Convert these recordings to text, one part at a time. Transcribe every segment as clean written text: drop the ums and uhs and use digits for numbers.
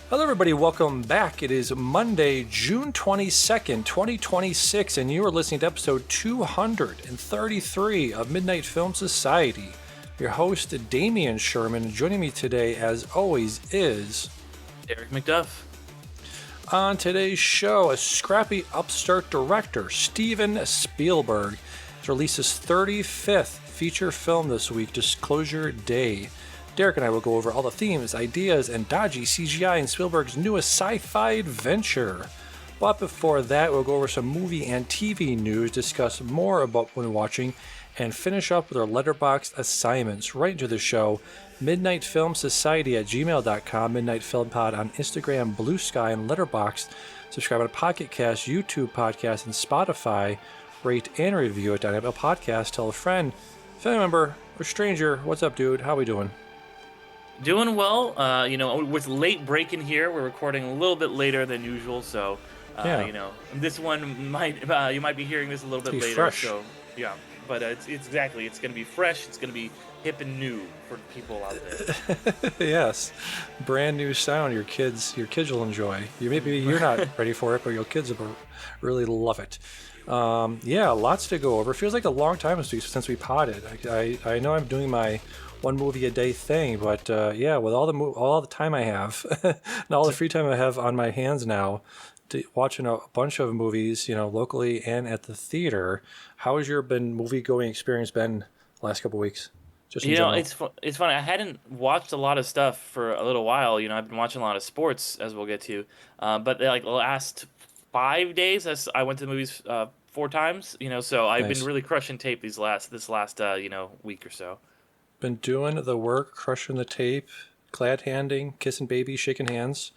Hello everybody, welcome back. It is Monday, June 22nd, 2026, and you are listening to episode 233 of Midnight Film Society. Your host, Damian Sherman, and joining me today, as always, is... Derick McDuff. On today's show, a scrappy upstart director, Steven Spielberg, released his 35th feature film this week, Disclosure Day. Derick and I will go over all the themes, ideas, and dodgy CGI in Spielberg's newest sci-fi adventure. But before that, we'll go over some movie and TV news, discuss more about what we're watching, and finish up with our Letterboxd assignments. Right into the show, midnightfilmsociety@gmail.com, Midnight Film Pod on Instagram, Blue Sky, and Letterboxd. Subscribe on Pocket Cast, YouTube Podcast, and Spotify. Rate and review it on Apple Podcast. Tell a friend, family member, or stranger. What's up, dude? How we doing? Doing well. With late break in here, we're recording a little bit later than usual, so this one might you might be hearing this a little bit later. Fresh. So yeah, but it's going to be fresh. It's going to be hip and new for people out there. Yes, brand new sound. Your kids will enjoy. You're not ready for it, but your kids will really love it. Lots to go over. It feels like a long time since we potted. I know I'm doing my one movie a day thing, but with all the time I have and all the free time I have on my hands now, watching a bunch of movies, locally and at the theater. How has your movie going experience been the last couple of weeks? Just in general? It's funny. I hadn't watched a lot of stuff for a little while. I've been watching a lot of sports, as we'll get to, but like the last 5 days, I went to the movies 4 times. So I've been really crushing tape this last week or so. Been doing the work, crushing the tape, glad handing, kissing babies, shaking hands,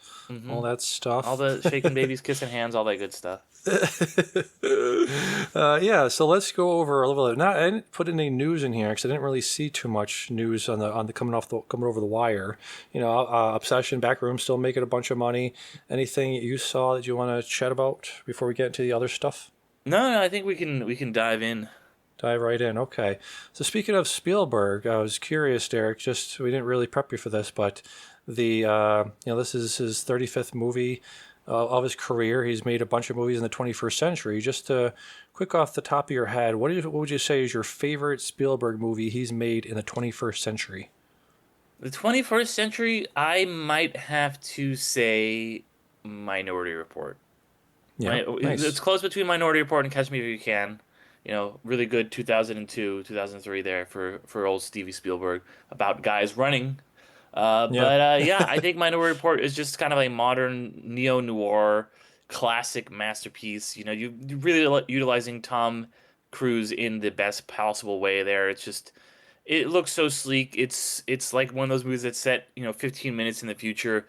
all that stuff. All the shaking babies, kissing hands, all that good stuff. So let's go over a little bit. I didn't put any news in here because I didn't really see too much news on the coming over the wire. Obsession, Backroom still making a bunch of money. Anything you saw that you want to chat about before we get into the other stuff? No, I think we can dive in. Dive right in. Okay. So speaking of Spielberg, I was curious, Derick, we didn't really prep you for this, but this is his 35th movie of his career. He's made a bunch of movies in the 21st century. Just quick off the top of your head, what would you say is your favorite Spielberg movie he's made in the 21st century? The 21st century, I might have to say Minority Report. Yeah, nice. It's close between Minority Report and Catch Me If You Can. Really good 2002, 2003 there for old Stevie Spielberg about guys running. I think Minority Report is just kind of a modern neo-noir classic masterpiece. You really utilizing Tom Cruise in the best possible way there. It looks so sleek. It's like one of those movies that's set 15 minutes in the future.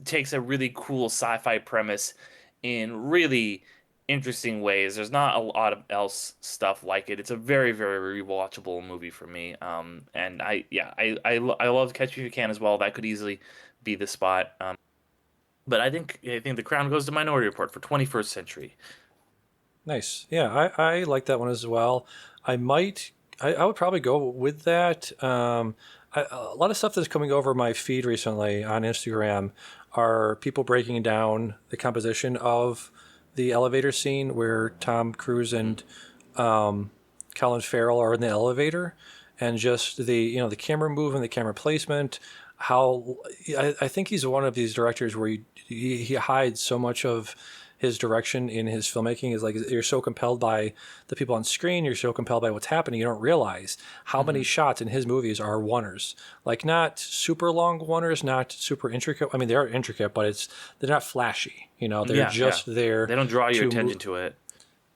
Takes a really cool sci-fi premise in really interesting ways. There's not a lot of else stuff like it. It's a very, very rewatchable movie for me. And I love Catch Me If You Can as well. That could easily be the spot. But I think the crown goes to Minority Report for 21st century. Nice. Yeah, I like that one as well. I would probably go with that. A lot of stuff that's coming over my feed recently on Instagram are people breaking down the composition of the elevator scene where Tom Cruise and Colin Farrell are in the elevator, and just the camera movement, the camera placement. How I think he's one of these directors where he hides so much of his direction in his filmmaking. Is like you're so compelled by the people on screen, you're so compelled by what's happening, you don't realize how many shots in his movies are oneers. Like not super long oneers, not super intricate. I mean, they are intricate, but they're not flashy. They're just there. They don't draw your attention to it.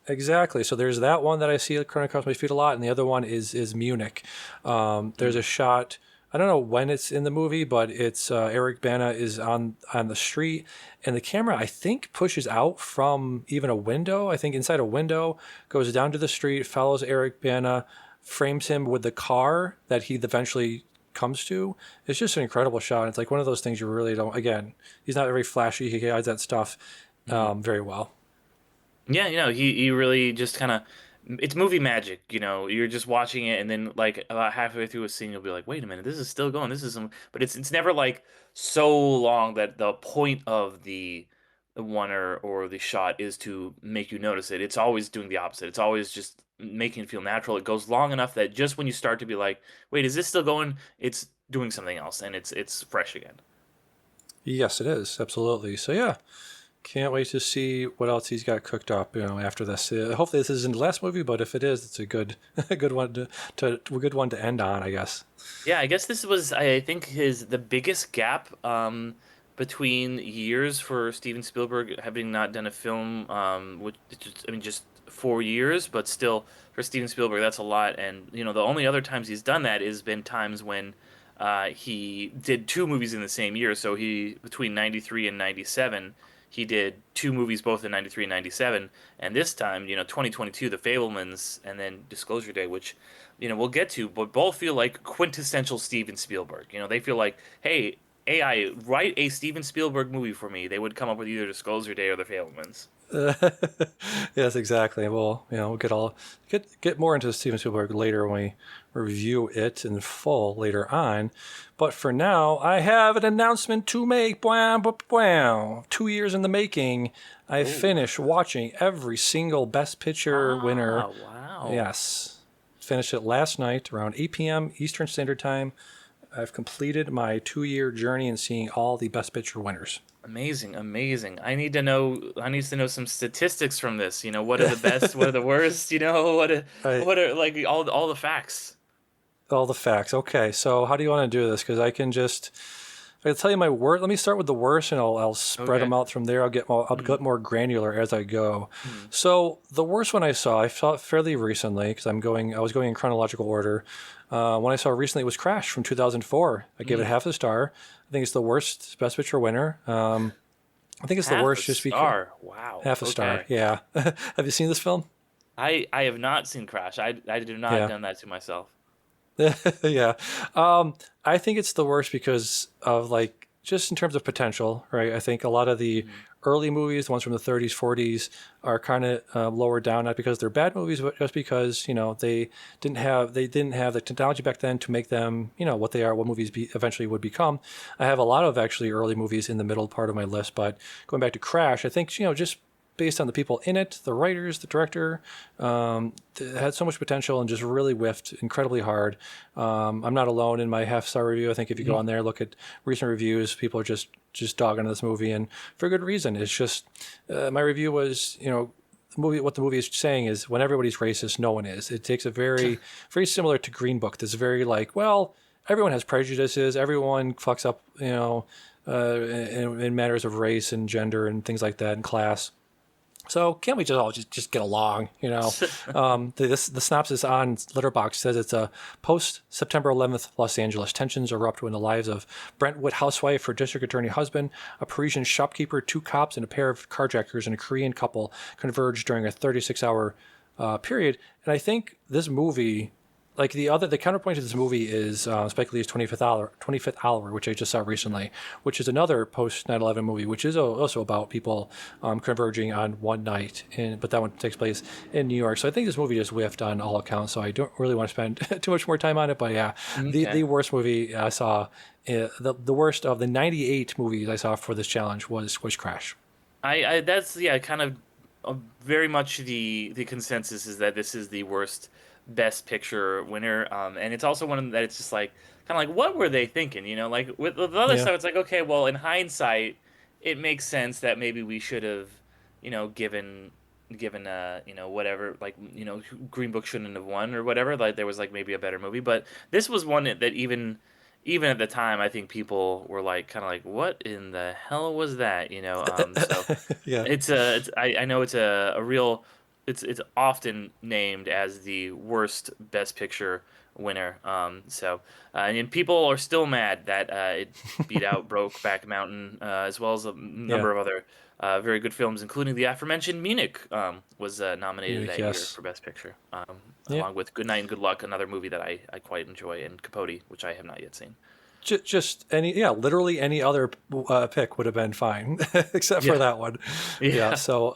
Exactly. So there's that one that I see currently across my feed a lot, and the other one is Munich. There's a shot. I don't know when it's in the movie, but it's Eric Bana is on the street, and the camera, I think, pushes out from even a window. I think inside a window, goes down to the street, follows Eric Bana, frames him with the car that he eventually comes to. It's just an incredible shot. It's like one of those things you really don't. Again, he's not very flashy. He hides that stuff very well. Yeah, he really just kind of it's movie magic, You're just watching it, and then like about halfway through a scene, you'll be like, "Wait a minute, this is still going. This is some," but it's never like so long that the point of the one or the shot is to make you notice it. It's always doing the opposite. It's always just making it feel natural. It goes long enough that just when you start to be like, "Wait, is this still going?" It's doing something else, and it's fresh again. Yes, it is absolutely. So yeah, can't wait to see what else he's got cooked up. After this. Hopefully, this isn't the last movie, but if it is, it's a good, a good one a good one to end on, I guess. Yeah, I guess this was, I think, his the biggest gap between years for Steven Spielberg having not done a film, which I mean, just 4 years, but still for Steven Spielberg, that's a lot. And the only other times he's done that has been times when he did two movies in the same year. So he between '93 and '97, he did two movies both in '93 and '97. And this time, 2022, The Fablemans, and then Disclosure Day, which we'll get to, but both feel like quintessential Steven Spielberg. They feel like, hey, AI, write a Steven Spielberg movie for me. They would come up with either Disclosure Day or The Fablemans. Yes, exactly. Well, we'll get more into Steven Spielberg later when we review it in full later on. But for now, I have an announcement to make. Bwah, bwah, bwah. 2 years in the making. I Oh, finished watching every single Best Picture winner. wow. Yes, finished it last night around 8 p.m. Eastern Standard Time. I've completed my 2 year journey in seeing all the Best Picture winners. Amazing, amazing. I need to know some statistics from this. What are the best, what are the worst, I, what are like all the facts. All the facts. Okay, so how do you want to do this? Because I'll tell you my worst. Let me start with the worst, and I'll spread them Okay. out from there. I'll Mm, get more granular as I go. mm, So the worst one I saw it fairly recently because I was going in chronological order. One I saw recently was Crash from 2004. I gave it mm. half a star. I think it's the worst Best Picture winner. I think it's the Half a worst just because star. Wow. half a star. Okay. Yeah. Have you seen this film? I have not seen Crash. I do not Yeah. done that to myself. Yeah. I think it's the worst because of like just in terms of potential, right? I think a lot of the Mm. early movies, the ones from the 30s, 40s, are kind of lower down, not because they're bad movies, but just because they didn't have the technology back then to make them what they are, what eventually would become. I have a lot of actually early movies in the middle part of my list, but going back to Crash, I think just based on the people in it, the writers, the director, had so much potential and just really whiffed incredibly hard. I'm not alone in my half-star review. I think if you go Mhm. on there, look at recent reviews, people are just dogging on this movie, and for good reason. It's just my review was, what the movie is saying is when everybody's racist, no one is. It takes a very similar to Green Book. This very like, well, everyone has prejudices. Everyone fucks up, in matters of race and gender and things like that and class. So can't we just all just get along? The synopsis on Letterboxd says it's a post September 11th Los Angeles. Tensions erupt when the lives of Brentwood housewife, her district attorney husband, a Parisian shopkeeper, two cops, and a pair of carjackers and a Korean couple converge during a 36-hour period. And I think this movie, like the counterpoint to this movie is Spike Lee's 25th Hour, which I just saw recently, which is another post 9/11 movie, which is also about people converging on one night, but that one takes place in New York. So I think this movie just whiffed on all accounts. So I don't really want to spend too much more time on it. But yeah, the Okay. worst movie I saw, the worst of the 98 movies I saw for this challenge was Crash. I that's yeah, kind of very much the consensus is that this is the worst Best Picture winner, and it's also one that it's just like kind of like what were they thinking? Like with the other Yeah. stuff, it's like okay, well, in hindsight, it makes sense that maybe we should have, given whatever, like Green Book shouldn't have won or whatever. Like there was like maybe a better movie, but this was one that even at the time, I think people were like kind of like, what in the hell was that? So Yeah. I know it's a real it's often named as the worst Best Picture winner. And people are still mad that it beat out Brokeback Mountain, as well as a Yeah. number of other very good films, including the aforementioned Munich, was nominated Munich, that year yes. for Best Picture, Yeah. along with Good Night and Good Luck, another movie that I quite enjoy, and Capote, which I have not yet seen. Just literally any other pick would have been fine, except for Yeah, that one. Yeah. yeah. So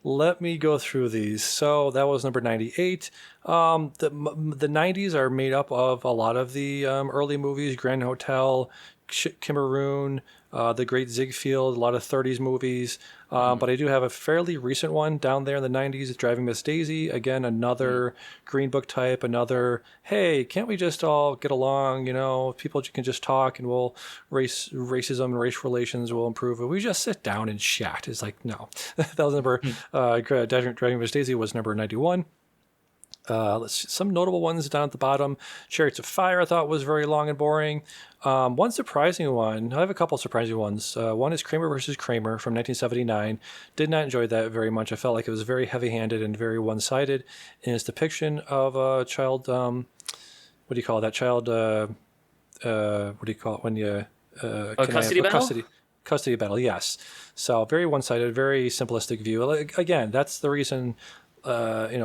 Let me go through these. So that was number 98. The 90s are made up of a lot of the early movies: Grand Hotel, Cameroon, The Great Ziegfeld, a lot of 30s movies. But I do have a fairly recent one down there in the 90s, Driving Miss Daisy. Again, another Green Book type, another, hey, can't we just all get along? You know, people can just talk and we'll racism and race relations will improve. If we just sit down and chat. It's like, no. That was number, Driving Miss Daisy was number 91. Let's see, some notable ones down at the bottom. Chariots of Fire I thought was very long and boring. One surprising one, I have a couple surprising ones. One is Kramer versus Kramer from 1979. Did not enjoy that very much. I felt like it was very heavy-handed and very one-sided in its depiction of a child, what do you call that? Child, what do you call it when you... A custody battle? Custody battle, yes. So very one-sided, very simplistic view. Like, again, that's the reason...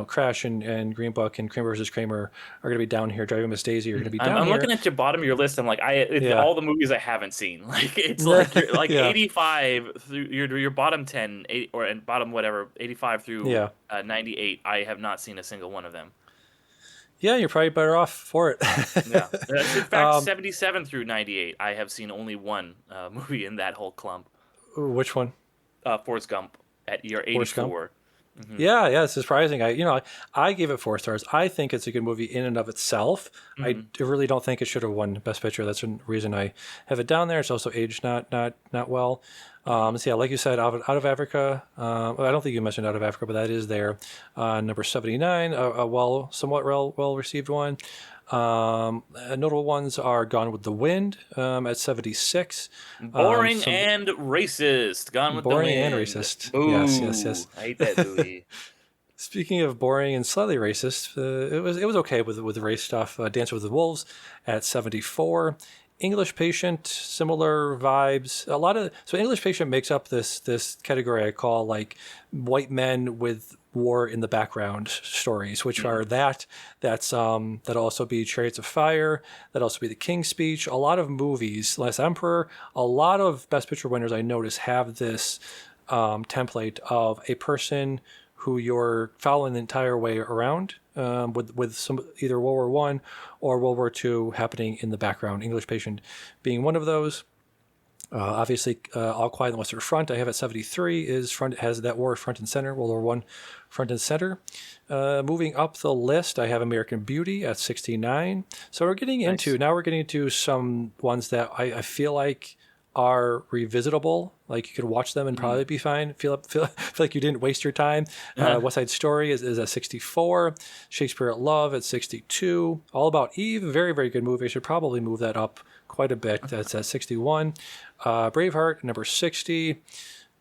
Crash and Green Book and Kramer versus Kramer are going to be down here. Driving Miss Daisy are going to be down I'm here. looking at your bottom of your list. I'm like, it's Yeah. all the movies I haven't seen. Like it's like you're like Yeah. 85 through your bottom 10, and bottom whatever 85 through Yeah. 98. I have not seen a single one of them. Yeah, you're probably better off for it. Yeah, in fact, 77 through 98, I have seen only one movie in that whole clump. Which one? Forrest Gump at year Forrest Gump? 84. Mm-hmm. Yeah, it's surprising. I gave it 4 stars. I think it's a good movie in and of itself. I really don't think it should have won Best Picture. That's the reason I have it down there. It's also aged not well. So yeah, like you said, Out of Africa. I don't think you mentioned Out of Africa, but that is there. Number 79, a somewhat well received one. Notable ones are Gone with the Wind at 76. Boring and racist. Gone with the Wind. Boring and racist. Boo. Yes. I hate that movie. Speaking of boring and slightly racist, it was okay with the race stuff. Dance with the Wolves at 74. English Patient, similar vibes. So English Patient makes up this category I call like white men with war in the background stories, which are that'll also be Chariots of Fire, that'll also be The King's Speech. A lot of movies, Last Emperor, a lot of Best Picture winners I notice have this template of a person who you're following the entire way around, with some either World War One or World War II happening in the background. English Patient being one of those. Obviously, All Quiet on the Western Front, I have at 73, has that war front and center, World War One front and center. Moving up the list, I have American Beauty at 69. So we're getting into some ones that I feel like are revisitable. Like you could watch them and probably be fine. Feel like you didn't waste your time. West Side Story is at 64. Shakespeare at Love at 62. All About Eve, very, very good movie. I should probably move that up quite a bit. That's at 61. Braveheart, number 60.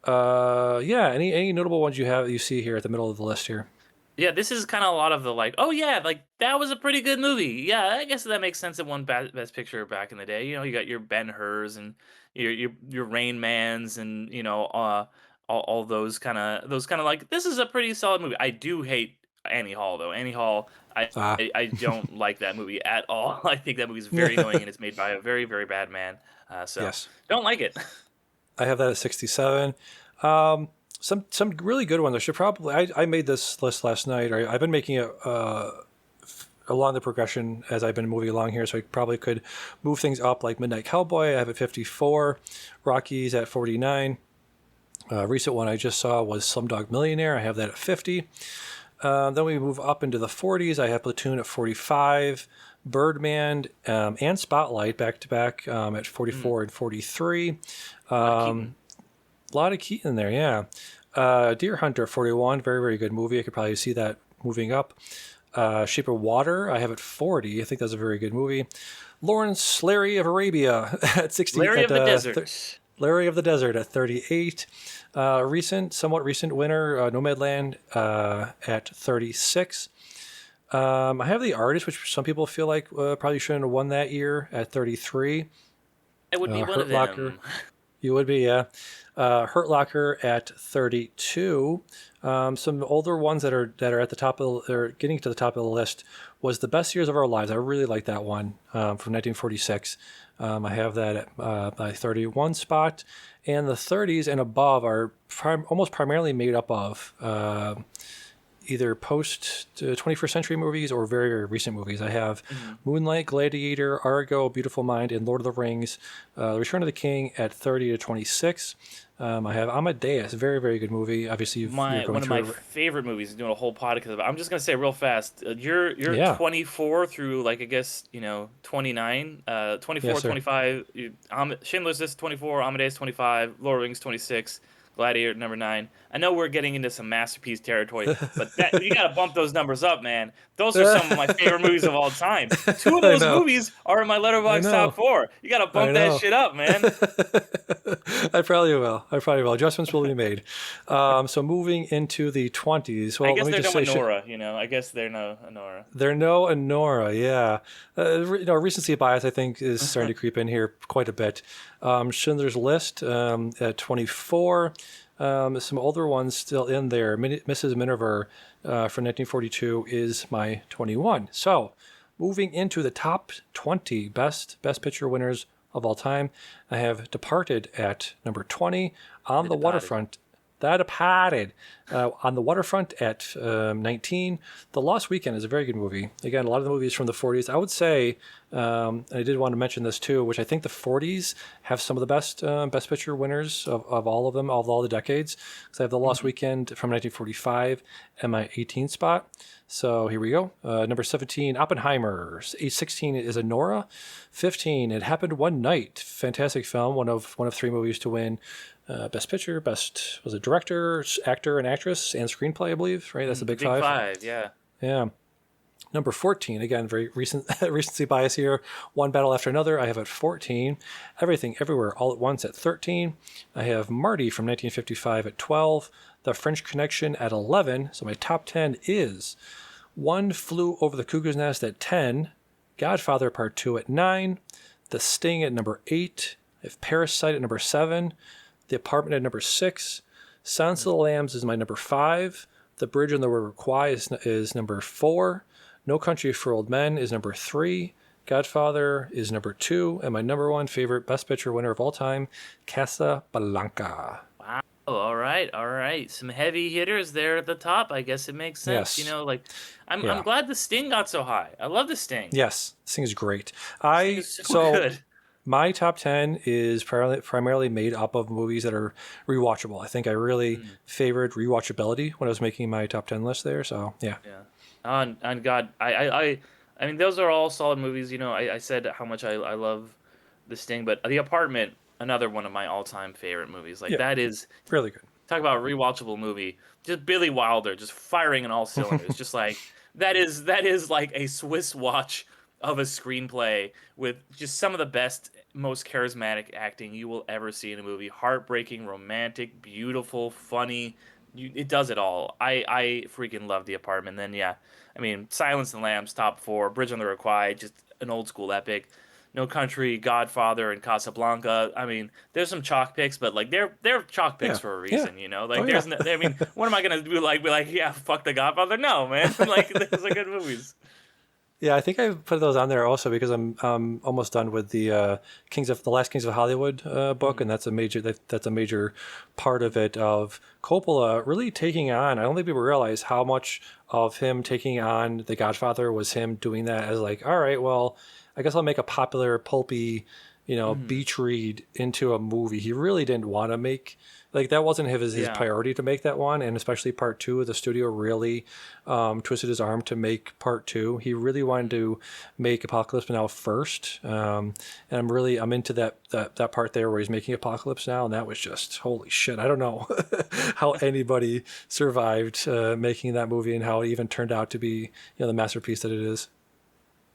Any notable ones you see here at the middle of the list here? Yeah, this is kind of a lot of the like, oh yeah, like that was a pretty good movie. Yeah, I guess that makes sense. It won Best Picture back in the day. You know, you got your Ben-Hurs and your Rain Mans and all those kind of like this is a pretty solid movie. I do hate Annie Hall though. Annie Hall, I don't like that movie at all. I think that movie's very annoying and it's made by a very very bad man. Yes. Don't like it. I have that at 67. Some really good ones. I made this list last night. I've been making it along the progression as I've been moving along here, so I probably could move things up. Like Midnight Cowboy, I have at 54. Rockies at 49. Recent one I just saw was Slumdog Millionaire. I have that at 50. Then we move up into the 40s. I have Platoon at 45. Birdman and Spotlight back to back at 44 and 43. A lot of Keaton there, yeah. Deer Hunter, 41, very, very good movie. I could probably see that moving up. Shape of Water, I have at 40. I think that's a very good movie. Lawrence Larry of Arabia at 60. Larry of the Desert. Larry of the Desert at 38. Somewhat recent winner, Nomadland at 36. I have The Artist, which some people feel like probably shouldn't have won that year at 33. It would be one Hurt of them. Locker. You would be, yeah. Hurt Locker at 32. Some older ones that are at the top of they're getting to the top of the list was The Best Years of Our Lives. I really like that one from 1946. I have that at my 31 spot, and the 30s and above are almost primarily made up of either post 21st century movies or very, very recent movies. I have Mm-hmm. Moonlight, Gladiator, Argo, Beautiful Mind, and Lord of the Rings. Return of the King at 30 to 26. I have Amadeus, very, very good movie. Obviously, you're My going one of my through. favorite movies. Doing a whole podcast about. I'm just gonna say real fast. You're Yeah, 24 through like I guess 29. 24, yes, sir. 25. Schindler's List 24. Amadeus 25. Lord of the Rings 26. Gladiator number 9. I know we're getting into some masterpiece territory, but that you gotta bump those numbers up, man. Those are some of my favorite movies of all time. Two of I those know, movies are in my I Letterboxd top know, four. You gotta I bump that know. shit up, man. I probably will. I probably will. Adjustments will be made. So moving into the 20s. I Well, let guess me they're just no say, Honora, I guess they're no Honora. they're no Nora, yeah. Recency bias, I think, is starting to creep in here quite a bit. Schindler's List at 24. Some older ones still in there. Mrs. Miniver from 1942 is my 21. So, moving into the top 20 Best Picture winners of all time, I have Departed at number 20. On The the Departed. Waterfront, that Departed. On the Waterfront at 19. The Lost Weekend is a very good movie. Again, a lot of the movies from the 40s. I would say, and I did want to mention this too, which I think the 40s have some of the Best Picture winners of all of them, of all the decades. Because I have The Lost Mhm. Weekend from 1945 and my 18th spot. So here we go. Number 17, Oppenheimer. 16 is Anora. 15, It Happened One Night. Fantastic film. One of three movies to win Best Picture, Best was it Director, Actor, and Actress, and Screenplay, I believe. Right, that's the The big Big five. Five, yeah. Yeah. Number 14, again, very recent recency bias here. One Battle After Another, I have at 14. Everything Everywhere All at Once at 13. I have Marty from 1955 at 12. The French Connection at 11. So my top 10 is One Flew Over the Cuckoo's Nest at 10. Godfather Part 2 at 9. The Sting at number 8. I have Parasite at number 7. The Apartment at number 6. Silence of the Lambs is my number 5. The Bridge on the River Kwai is number 4. No Country for Old Men is number 3. Godfather is number 2. And my number one favorite Best Picture winner of all time, Casablanca. Wow. All right, all right. Some heavy hitters there at the top. I guess it makes sense. Yes. Like I'm Yeah. glad the Sting got so high. I love the Sting. Yes. This thing is great. Sting is so good. My top 10 is primarily made up of movies that are rewatchable. I think I really Mm, favored rewatchability when I was making my top 10 list there. So, yeah. yeah. On God, I mean, those are all solid movies. I said how much I love the Sting, but The Apartment, another one of my all-time favorite movies. Like Yeah. that is Really good. talk about a rewatchable movie. Just Billy Wilder, just firing on all cylinders. Just like that is like a Swiss watch of a screenplay with just some of the best, most charismatic acting you will ever see in a movie. Heartbreaking, romantic, beautiful, funny. It does it all. I freaking love The Apartment. Then yeah, I mean, Silence and Lambs top four. Bridge on the River Kwai, just an old school epic. No Country, Godfather, and Casablanca. I mean, there's some chalk picks, but like they're chalk picks Yeah. for a Yeah. reason. Like Oh, yeah. there's no, I mean, what am I gonna do? Like be like, yeah, fuck the Godfather? No, man. Like those are good movies. Yeah, I think I put those on there also because I'm almost done with the Last Kings of Hollywood book, Mhm. and that's a major part of it of Coppola really taking on. I don't think people realize how much of him taking on The Godfather was him doing that as like, all right, well, I guess I'll make a popular pulpy, Mhm. beach read into a movie. He really didn't want to make like that wasn't his Yeah. priority to make that one, and especially part two. The studio really twisted his arm to make part two. He really wanted to make Apocalypse Now first, and I'm into that part there where he's making Apocalypse Now, and that was just holy shit. I don't know how anybody survived making that movie and how it even turned out to be the masterpiece that it is.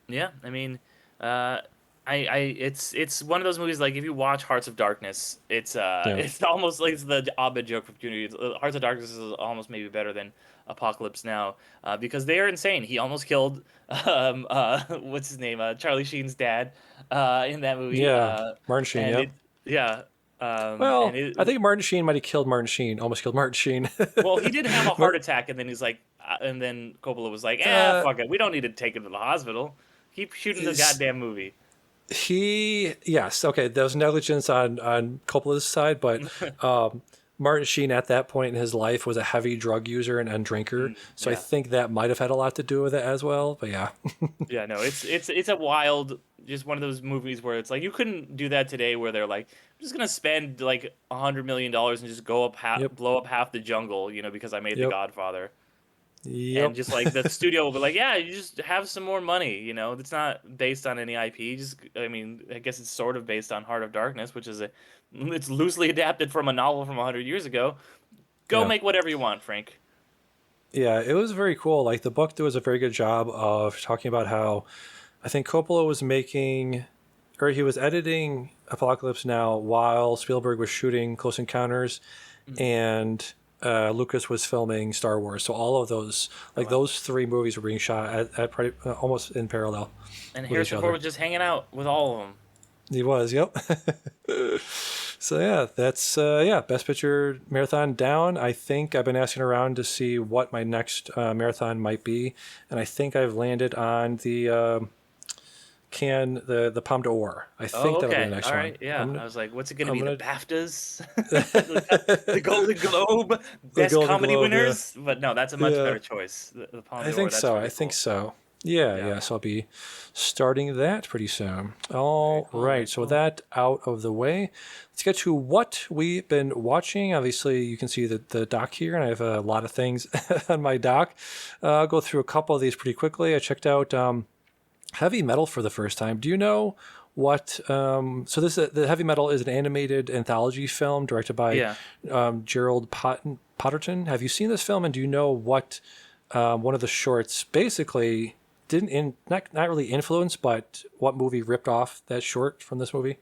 Yeah, I mean, uh, it's one of those movies like if you watch Hearts of Darkness, it's Yeah, it's almost like it's the Abed joke from Community. Hearts of Darkness is almost maybe better than Apocalypse Now because they are insane. He almost killed what's his name Charlie Sheen's dad in that movie yeah, Martin Sheen. and Yep. it yeah And Well, I think Martin Sheen might have killed Martin Sheen, almost killed Martin Sheen. well, he did have a heart Mar- attack, and then he's like, and then Coppola was like, uh, fuck it, we don't need to take him to the hospital. Keep shooting the is goddamn movie. yes, okay, there was negligence on Coppola's side, but Martin Sheen at that point in his life was a heavy drug user and drinker, so I Yeah. think that might have had a lot to do with it as well. But yeah, Yeah, no, it's a wild, just one of those movies where it's like you couldn't do that today, where they're like, I'm just gonna spend like $100 million and just yep, blow up half the jungle, because I made The yep, Godfather, and yep, just like the studio will be like, yeah, you just have some more money, It's not based on any IP. Just, I mean, I guess it's sort of based on Heart of Darkness, which is it's loosely adapted from a novel from 100 years ago. Go yeah. make whatever you want, Frank. Yeah, it was very cool. Like the book does a very good job of talking about how I think Coppola was making, or he was editing Apocalypse Now while Spielberg was shooting Close Encounters, Mhm. and Lucas was filming Star Wars. So all of those, Oh, like wow. those three movies were being shot almost in parallel And with each Harrison Ford other. was just hanging out with all of them. He was, yep. So yeah, that's yeah, Best Picture marathon down. I think I've been asking around to see what my next marathon might be, and I think I've landed on the the Palme d'Or. I Oh, think that'll be the okay. next All one. right. Yeah. I was like, what's it going to I'm be? The gonna BAFTAs? The Golden Globe? the Best Golden comedy Globe. Yeah, winners? But no, that's a much yeah. better choice. The Palme I d'Or, think that's so. I really think cool. so. Yeah, Yeah. yeah. So I'll be starting that pretty soon. Very All cool. Very right. So with cool. that out of the way, let's get to what we've been watching. Obviously, you can see the doc here, and I have a lot of things on my doc. I'll go through a couple of these pretty quickly. I checked out Heavy Metal for the first time. Do you know what? So the Heavy Metal is an animated anthology film directed by Yeah. Gerald Potterton. Have you seen this film? And do you know what one of the shorts basically not really influenced, but what movie ripped off that short from this movie?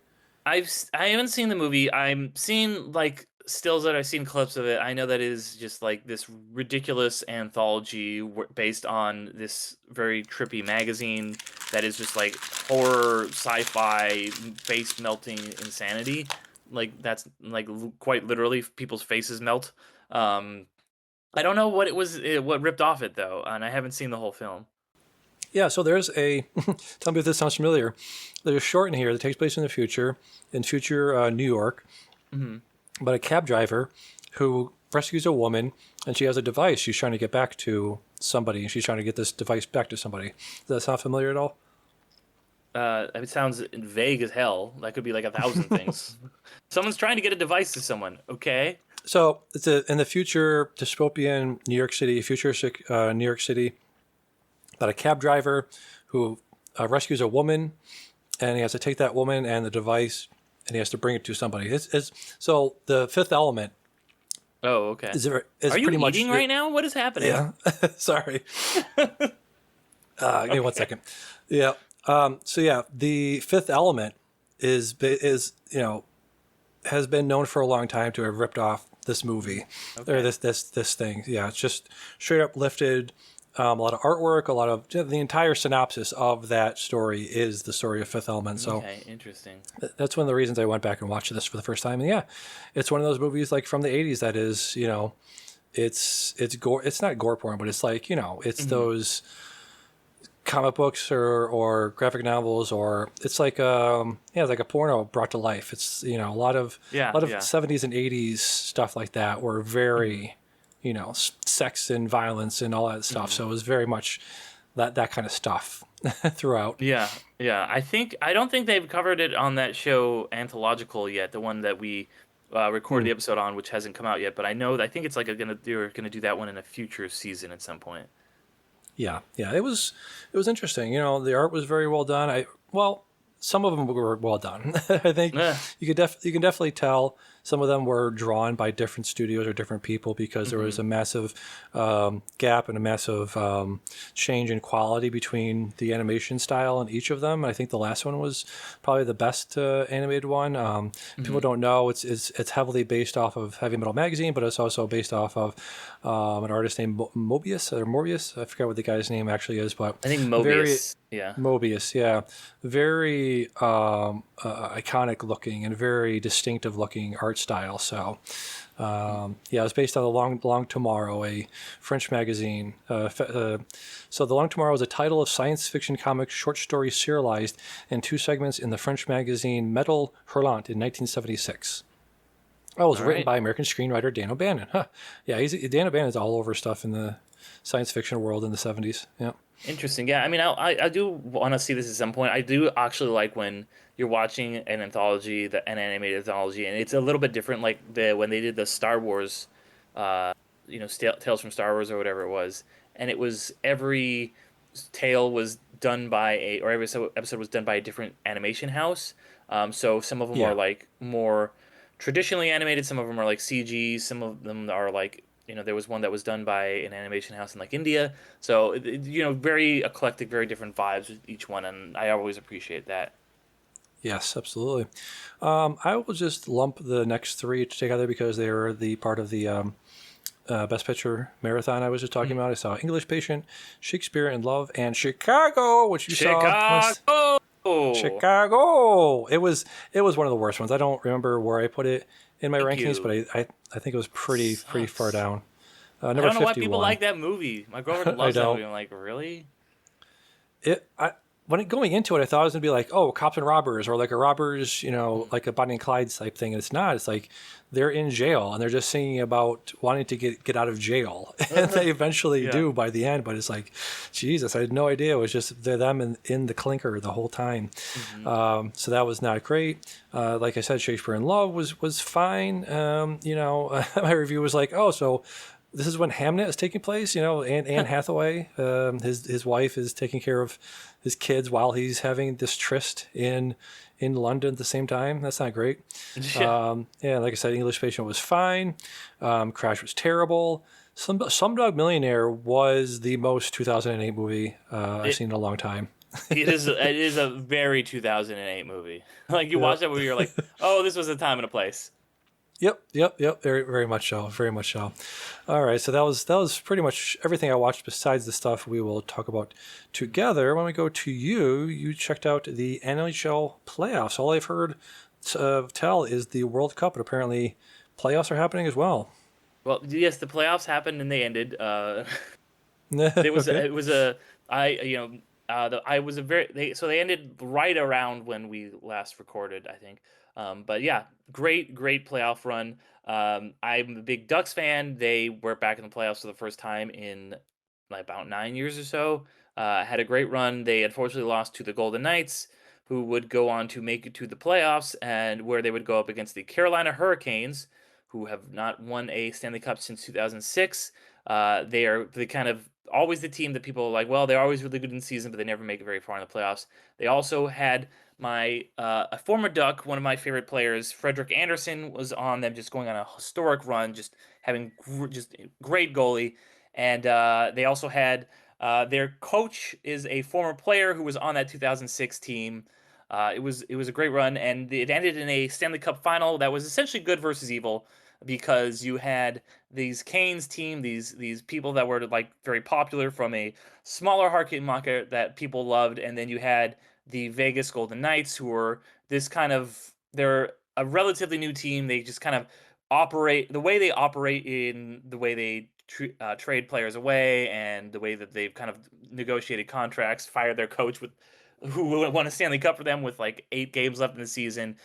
I haven't seen the movie. I'm seeing like stills that I've seen clips of it. I know that it is just like this ridiculous anthology based on this very trippy magazine that is just like horror, sci-fi, face melting insanity. Like that's like quite literally people's faces melt. Um, I don't know what it was, what ripped off it though, and I haven't seen the whole film. Yeah, so there's a. Tell me if this sounds familiar. There's a short in here that takes place in future New York, Hmm. but a cab driver who rescues a woman, and she has a device she's trying to get back to somebody, and she's trying to get this device back to somebody. Does that sound familiar at all? It sounds vague as hell. That could be like 1,000 things. Someone's trying to get a device to someone. Okay. So it's in the future dystopian New York City, futuristic New York City, about a cab driver who rescues a woman, and he has to take that woman and the device, and he has to bring it to somebody. So the Fifth Element Oh, okay. is Are you pretty much eating right now? What is happening? yeah. Sorry, give me one second. Yeah. So yeah, the Fifth Element is has been known for a long time to have ripped off this movie or Okay. this thing. Yeah, it's just straight up lifted. A lot of artwork, a lot of the entire synopsis of that story is the story of Fifth Element. So Okay, interesting. that's one of the reasons I went back and watched this for the first time. And yeah, it's one of those movies like from the '80s that is, it's gore. It's not gore porn, but it's like it's Hmm. those comic books or graphic novels, or it's like it's like a porno brought to life. It's a lot of Yeah, yeah. '70s and '80s stuff like that were Hmm. very sex and violence and all that stuff. Hmm. So it was very much that kind of stuff throughout. Yeah, yeah. I don't think they've covered it on that show Anthological yet, the one that we recorded Hmm. the episode on, which hasn't come out yet. But I think it's like they're gonna do that one in a future season at some point. Yeah, yeah. It was interesting. The art was very well done. Some of them were well done. I think Eh, you can definitely tell some of them were drawn by different studios or different people because there was Hmm. a massive gap and a massive change in quality between the animation style in each of them. I think the last one was probably the best animated one. People Hmm. don't know it's heavily based off of Heavy Metal Magazine, but it's also based off of an artist named Morbius. I forget what the guy's name actually is, but I think very Mobius. Yeah. Mobius, yeah, very iconic looking and very distinctive looking art style. So, yeah, it was based on the Long Tomorrow, a French magazine. So, the Long Tomorrow is a title of science fiction comic short story serialized in two segments in the French magazine Metal Hurlant in 1976. Oh, it was All written right. by American screenwriter Dan O'Bannon. Huh. Yeah, Dan O'Bannon's all over stuff in the science fiction world in the 70s. Yeah. Interesting. Yeah, I mean, I do want to see this at some point. I do actually like when you're watching an anthology, an animated anthology, and it's a little bit different. Like when they did the Star Wars, uh, Tales from Star Wars or whatever it was, and it was every tale was done by or every episode was done by a different animation house. So some of them are Yeah. like more traditionally animated, some of them are like CG, some of them are like there was one that was done by an animation house in like India. So very eclectic, very different vibes with each one, and I always appreciate that. Yes, absolutely. I will just lump the next three together because they are the part of the Best Picture marathon I was just talking Mhm. about. I saw English Patient, Shakespeare in Love, and Chicago, which you saw. Chicago. Chicago. It was one of the worst ones. I don't remember where I put it in my Thank rankings, but you. I think it was pretty far Sucks. down. I Number don't know why people 51. like that movie. My girlfriend I loves that don't. movie. I'm like, really? it I when it going into it, I thought it was gonna be like, oh, cops and robbers, or like a robbers, Mm. like a Bonnie and Clyde type thing. And it's not. It's like they're in jail and they're just singing about wanting to get out of jail, and they eventually Yeah. do by the end. But it's like, Jesus, I had no idea it was just they're them in the clinker the whole time. Hmm. So that was not great. Like I said, Shakespeare in Love was fine. My review was like, oh, so this is when Hamnet is taking place. Anne Hathaway, his wife, is taking care of his kids while he's having this tryst in London at the same time. That's not great. Yeah. Yeah, like I said, English Patient was fine. Crash was terrible. Slumdog Millionaire was the most 2008 movie I've It seen in a long time. it is a very 2008 movie. Like you watch Yep. that movie, you're like, oh, this was a time and a place. Yep. Very much so. Very much so. All right. So that was pretty much everything I watched besides the stuff we will talk about together. When we go to you, you checked out the NHL playoffs. All I've heard tell is the World Cup, but apparently playoffs are happening as well. Well, yes, the playoffs happened and they ended. There was Okay. it was a I I was a very they ended right around when we last recorded, I think. But yeah, great playoff run. I'm a big Ducks fan. They were back in the playoffs for the first time in like about 9 years or so. Had a great run. They unfortunately lost to the Golden Knights, who would go on to make it to the playoffs, and where they would go up against the Carolina Hurricanes, who have not won a Stanley Cup since 2006. They are the kind of always the team that people are like, well, they're always really good in the season, but they never make it very far in the playoffs. They also had my a former Duck, one of my favorite players, Frederick Anderson, was on them, just going on a historic run, just having just great goalie, and they also had their coach is a former player who was on that 2006 team. It was a great run, and it ended in a Stanley Cup final that was essentially good versus evil because you had these Canes team, these people that were like very popular from a smaller market that people loved, and then you had the Vegas Golden Knights, who were this kind of they're a relatively new team. They just kind of operate the way they operate in the way they trade players away, and the way that they've kind of negotiated contracts, fired their coach with who won a Stanley Cup for them with like 8 games left in the season.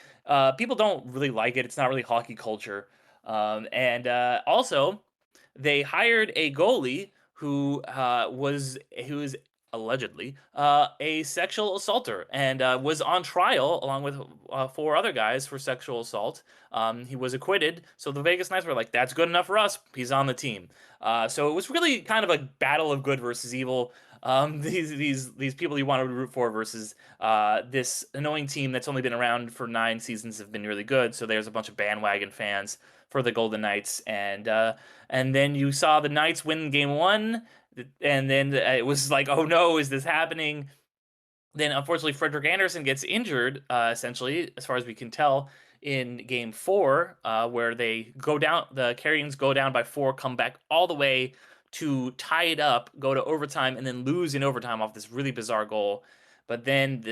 People don't really like it. It's not really hockey culture. And also, they hired a goalie who was allegedly, a sexual assaulter and was on trial along with four other guys for sexual assault. He was acquitted, so the Vegas Knights were like, "That's good enough for us. He's on the team." So it was really kind of a battle of good versus evil. These people you want to root for versus this annoying team that's only been around for 9 seasons have been really good. So there's a bunch of bandwagon fans for the Golden Knights, and then you saw the Knights win Game One, and then it was like, oh no, is this happening? Then unfortunately, Frederick Anderson gets injured, essentially, as far as we can tell, in Game Four, where they go down. The Carrions go down by four, come back all the way to tie it up, go to overtime, and then lose in overtime off this really bizarre goal. But then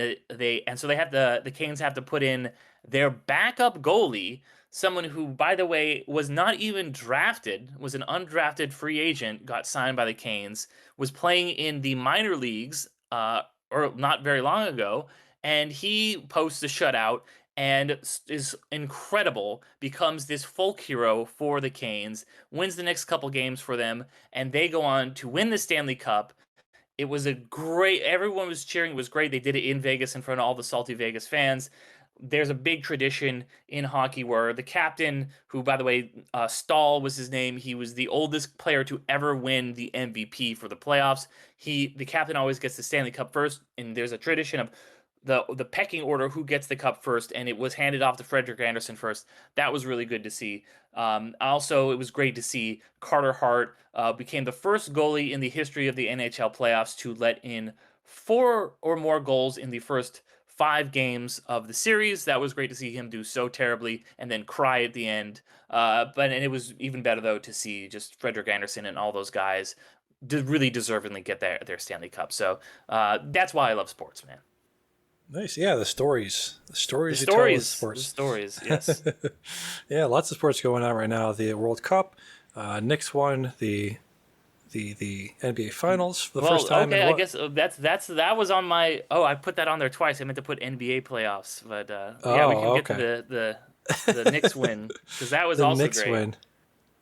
so they have the Canes have to put in their backup goalie, someone who, by the way, was not even drafted, was an undrafted free agent, got signed by the Canes, was playing in the minor leagues, or not very long ago, and he posts a shutout and is incredible, becomes this folk hero for the Canes, wins the next couple games for them, and they go on to win the Stanley Cup. It was a great, everyone was cheering. It was great. They did it in Vegas in front of all the salty Vegas fans. There's a big tradition in hockey where the captain, who, by the way, Stahl was his name, he was the oldest player to ever win the MVP for the playoffs. The captain always gets the Stanley Cup first, and there's a tradition of the pecking order, who gets the cup first, and it was handed off to Frederick Anderson first. That was really good to see. Also, it was great to see Carter Hart became the first goalie in the history of the NHL playoffs to let in 4 or more goals in the first 5 games of the series. That was great to see him do so terribly and then cry at the end. And it was even better, though, to see just Frederick Anderson and all those guys really deservingly get their Stanley Cup. So that's why I love sports, man. Nice. Yeah, the stories The you tell with stories, the sports. stories, yes. Yeah, lots of sports going on right now. The World Cup, Knicks won the NBA Finals for the Well, first time okay, in I what? guess that was on my. Oh, I put that on there twice. I meant to put NBA playoffs, but yeah, we can Oh, get to okay. the Knicks win because that was The also Knicks great. win.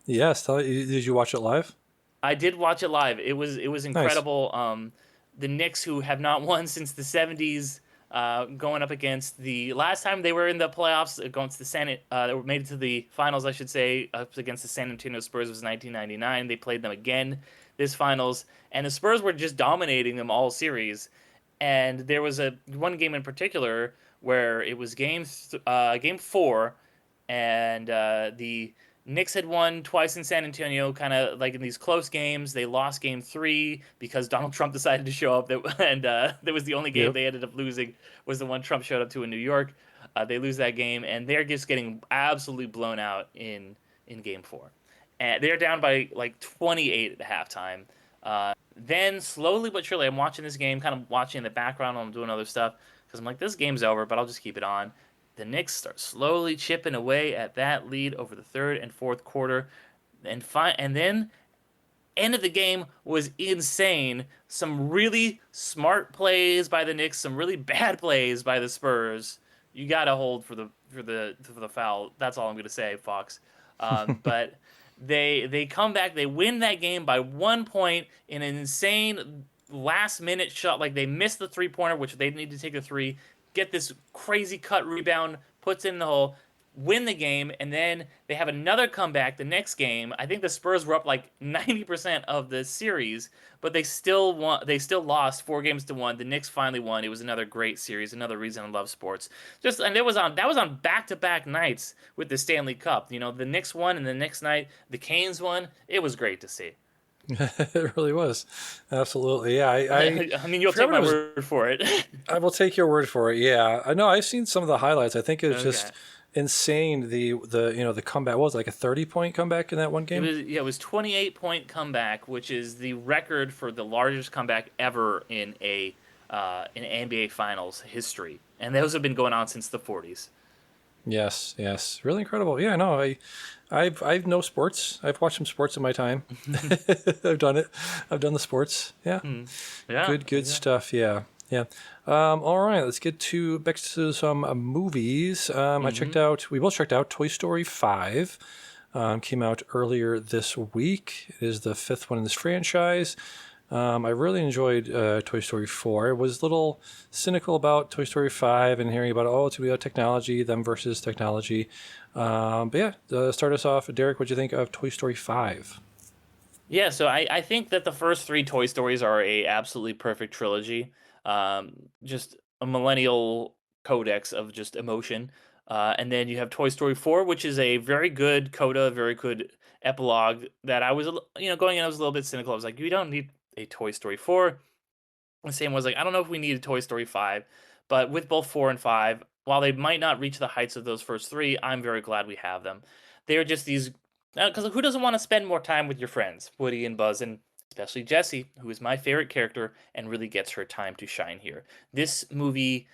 Yes. Did you watch it live? I did watch it live. It was Nice. incredible. The Knicks, who have not won since the '70s, going up against the last time they were in the playoffs against the they made it to the finals, I should say, up against the San Antonio Spurs was 1999. They played them again this finals, and the Spurs were just dominating them all series. And there was one game in particular where it was game 4, and the Knicks had won twice in San Antonio, kind of like in these close games. They lost game 3 because Donald Trump decided to show up, and that was the only game Yep. they ended up losing, was the one Trump showed up to in New York. They lose that game, and they're just getting absolutely blown out in game 4. And they're down by like 28 at the halftime. Then slowly but surely, I'm watching this game, kind of watching in the background while I'm doing other stuff, because I'm like, this game's over, but I'll just keep it on. The Knicks start slowly chipping away at that lead over the third and fourth quarter, and then end of the game was insane. Some really smart plays by the Knicks, some really bad plays by the Spurs. You gotta hold for the foul. That's all I'm gonna say, Fox. But they come back. They win that game by 1 point in an insane last minute shot. Like, they missed the 3-pointer, which they need to take a three. Get this crazy cut rebound, puts it in the hole, win the game, and then they have another comeback the next game. I think the Spurs were up like 90% of the series, but they still won. They still lost 4 games to 1. The Knicks finally won. It was another great series. Another reason I love sports. And that was on back-to-back nights with the Stanley Cup. The Knicks won, and the next night the Canes won. It was great to see. It really was. Absolutely. Yeah. I I mean, you'll forgot take what it my was. word for it. I will take your word for it. Yeah. I know. I've seen some of the highlights. I think it was Okay. just insane. The comeback. What was it, like a 30-point comeback in that one It game? was yeah, it was 28-point comeback, which is the record for the largest comeback ever in NBA Finals history, and those have been going on since the 40s. Yes. Yes. Really incredible. Yeah. No. I know sports. I've watched some sports in my time. I've done it. I've done the sports. Yeah. Yeah, Good yeah. stuff. Yeah. Yeah. All right. Let's get back to some movies. We both checked out Toy Story 5. Came out earlier this week. It is the 5th one in this franchise. I really enjoyed Toy Story 4. I was a little cynical about Toy Story 5 and hearing about, oh, it's going to be about technology, them versus technology. But yeah, start us off. Derek, what do you think of Toy Story 5? Yeah, so I think that the first three Toy Stories are a absolutely perfect trilogy. Just a millennial codex of just emotion. And then you have Toy Story 4, which is a very good coda, very good epilogue that I was, going in, I was a little bit cynical. I was like, you don't need a Toy Story 4. The same was like, I don't know if we need a Toy Story 5, but with both 4 and 5, while they might not reach the heights of those first three, I'm very glad we have them. They're just these, because who doesn't want to spend more time with your friends, Woody and Buzz, and especially Jessie, who is my favorite character and really gets her time to shine here. This movie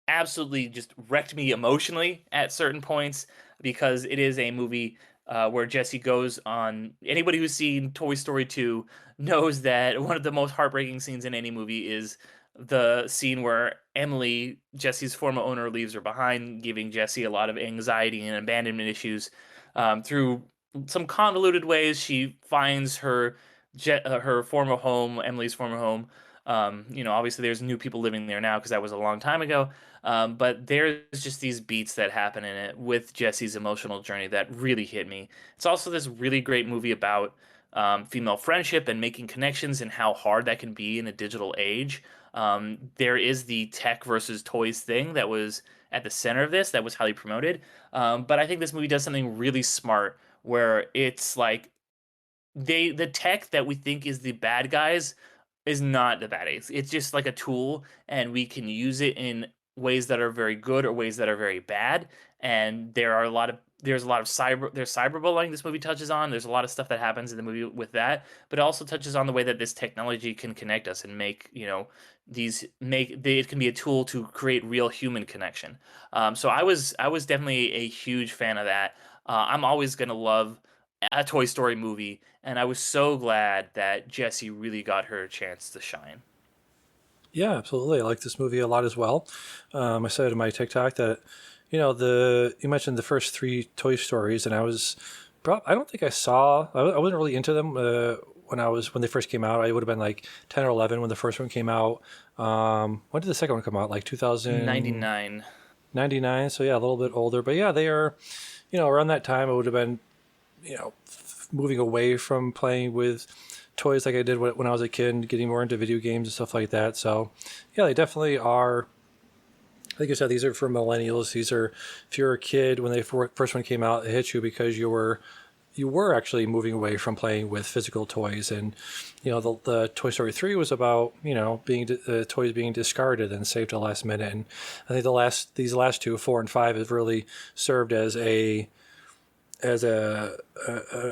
absolutely just wrecked me emotionally at certain points because it is a movie where Jesse goes on. Anybody who's seen Toy Story 2 knows that one of the most heartbreaking scenes in any movie is the scene where Emily, Jesse's former owner, leaves her behind, giving Jesse a lot of anxiety and abandonment issues. Through some convoluted ways, she finds her former home, Emily's former home. Obviously there's new people living there now because that was a long time ago. But there's just these beats that happen in it with Jesse's emotional journey that really hit me. It's also this really great movie about female friendship and making connections and how hard that can be in a digital age. There is the tech versus toys thing that was at the center of this that was highly promoted. But I think this movie does something really smart where it's like the tech that we think is the bad guys is not the bad guys. It's just like a tool, and we can use it in ways that are very good or ways that are very bad. And there's a lot of cyberbullying this movie touches on. There's a lot of stuff that happens in the movie with that, but it also touches on the way that this technology can connect us and make it can be a tool to create real human connection. So I was definitely a huge fan of that. I'm always gonna love a Toy Story movie, and I was so glad that Jessie really got her chance to shine. Yeah, absolutely. I like this movie a lot as well. I said in my TikTok that, the you mentioned the first three Toy Stories, and I don't think I wasn't really into them when they first came out. I would have been like 10 or 11 when the first one came out. When did the second one come out? Like 99. 2099. So yeah, a little bit older, but yeah, they are, around that time. I would have been, moving away from playing with toys like I did when I was a kid, and getting more into video games and stuff like that. So, yeah, they definitely are. Like I said, these are for millennials. These are, if you're a kid when they first one came out, it hit you because you were actually moving away from playing with physical toys, and the Toy Story 3 was about being toys being discarded and saved at the last minute. And I think these last two, 4 and 5, have really served as a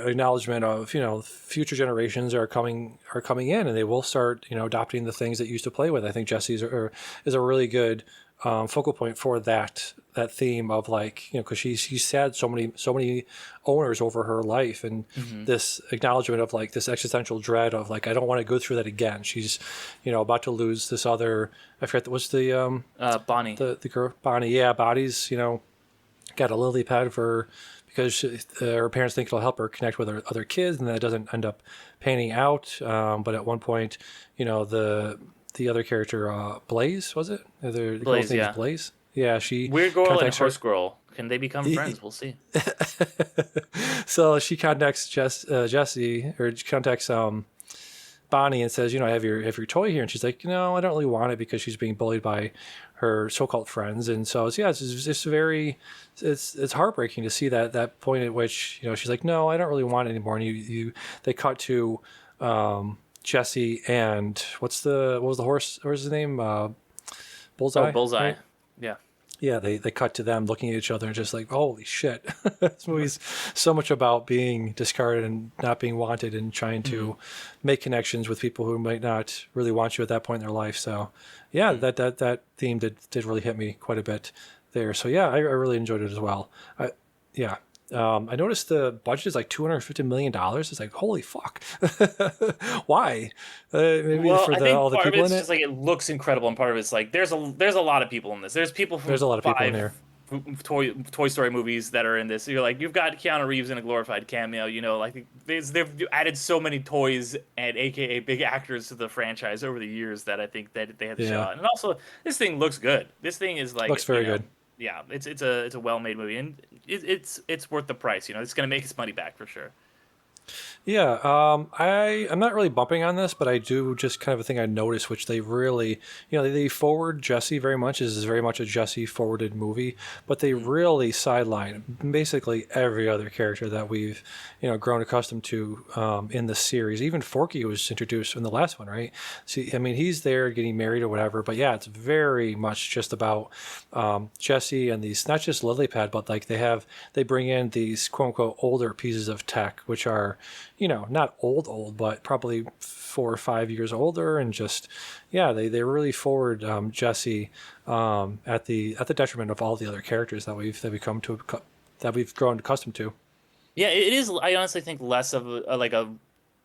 acknowledgement of future generations are coming in, and they will start adopting the things that you used to play with. I think Jesse's is a really good focal point for that theme of, like, because she's had so many owners over her life, and Hmm. this acknowledgement of, like, this existential dread of, like, I don't want to go through that again. She's about to lose this other, I forget, what's Bonnie. the girl, Bonnie. Yeah, Bonnie's got a lily pad for because her parents think it'll help her connect with her other kids, and that doesn't end up panning out. But at one point, the other character, Blaze, was it? The girl's Blaze, name is yeah. Blaze. Yeah, she Weird Girl and contacts her. Horse Girl. Can they become friends? We'll see. So she contacts Jesse, or she contacts Bonnie, and says, I have your toy here, and she's like, no, I don't really want it, because she's being bullied by her so-called friends. And so it's heartbreaking to see that point at which she's like, no, I don't really want it anymore. And they cut to Jesse and what was the horse's name, Oh, Bullseye, Bullseye. right? Yeah. Yeah, they cut to them looking at each other and just like, holy shit. This movie's so much about being discarded and not being wanted, and trying to make connections with people who might not really want you at that point in their life. So yeah, that theme did really hit me quite a bit there. So yeah, I really enjoyed it as well. Yeah. I noticed the budget is like $250 million. It's like, holy fuck. Why? Maybe Well, for I think all the part of people in it's it. just like it looks incredible, and part of it's like there's a lot of people in this. There's people There's from a lot of people in here. Toy Story movies that are in this. You're like, you've got Keanu Reeves in a glorified cameo. You know, like they've added so many toys and AKA big actors to the franchise over the years that I think that they had the Yeah, shot. And also, this thing looks good. This thing is looks like, very good. yeah, it's a well made movie, and it's worth the price. You know, it's gonna make its money back for sure. Yeah, I'm not really bumping on this, but I do just kind of a thing I noticed, which they really, they forward Jesse very much. This is very much a Jesse forwarded movie, but they Mm. really sideline basically every other character that we've, grown accustomed to in the series. Even Forky was introduced in the last one, right? See, I mean, he's there getting married or whatever, but yeah, it's very much just about Jesse and these, not just lily pad, but like they bring in these quote unquote older pieces of tech, which are, not old, but probably 4 or 5 years older, and just, yeah, they really forward Jesse at the detriment of all the other characters that we've grown accustomed to. Yeah, it is. I honestly think less of like a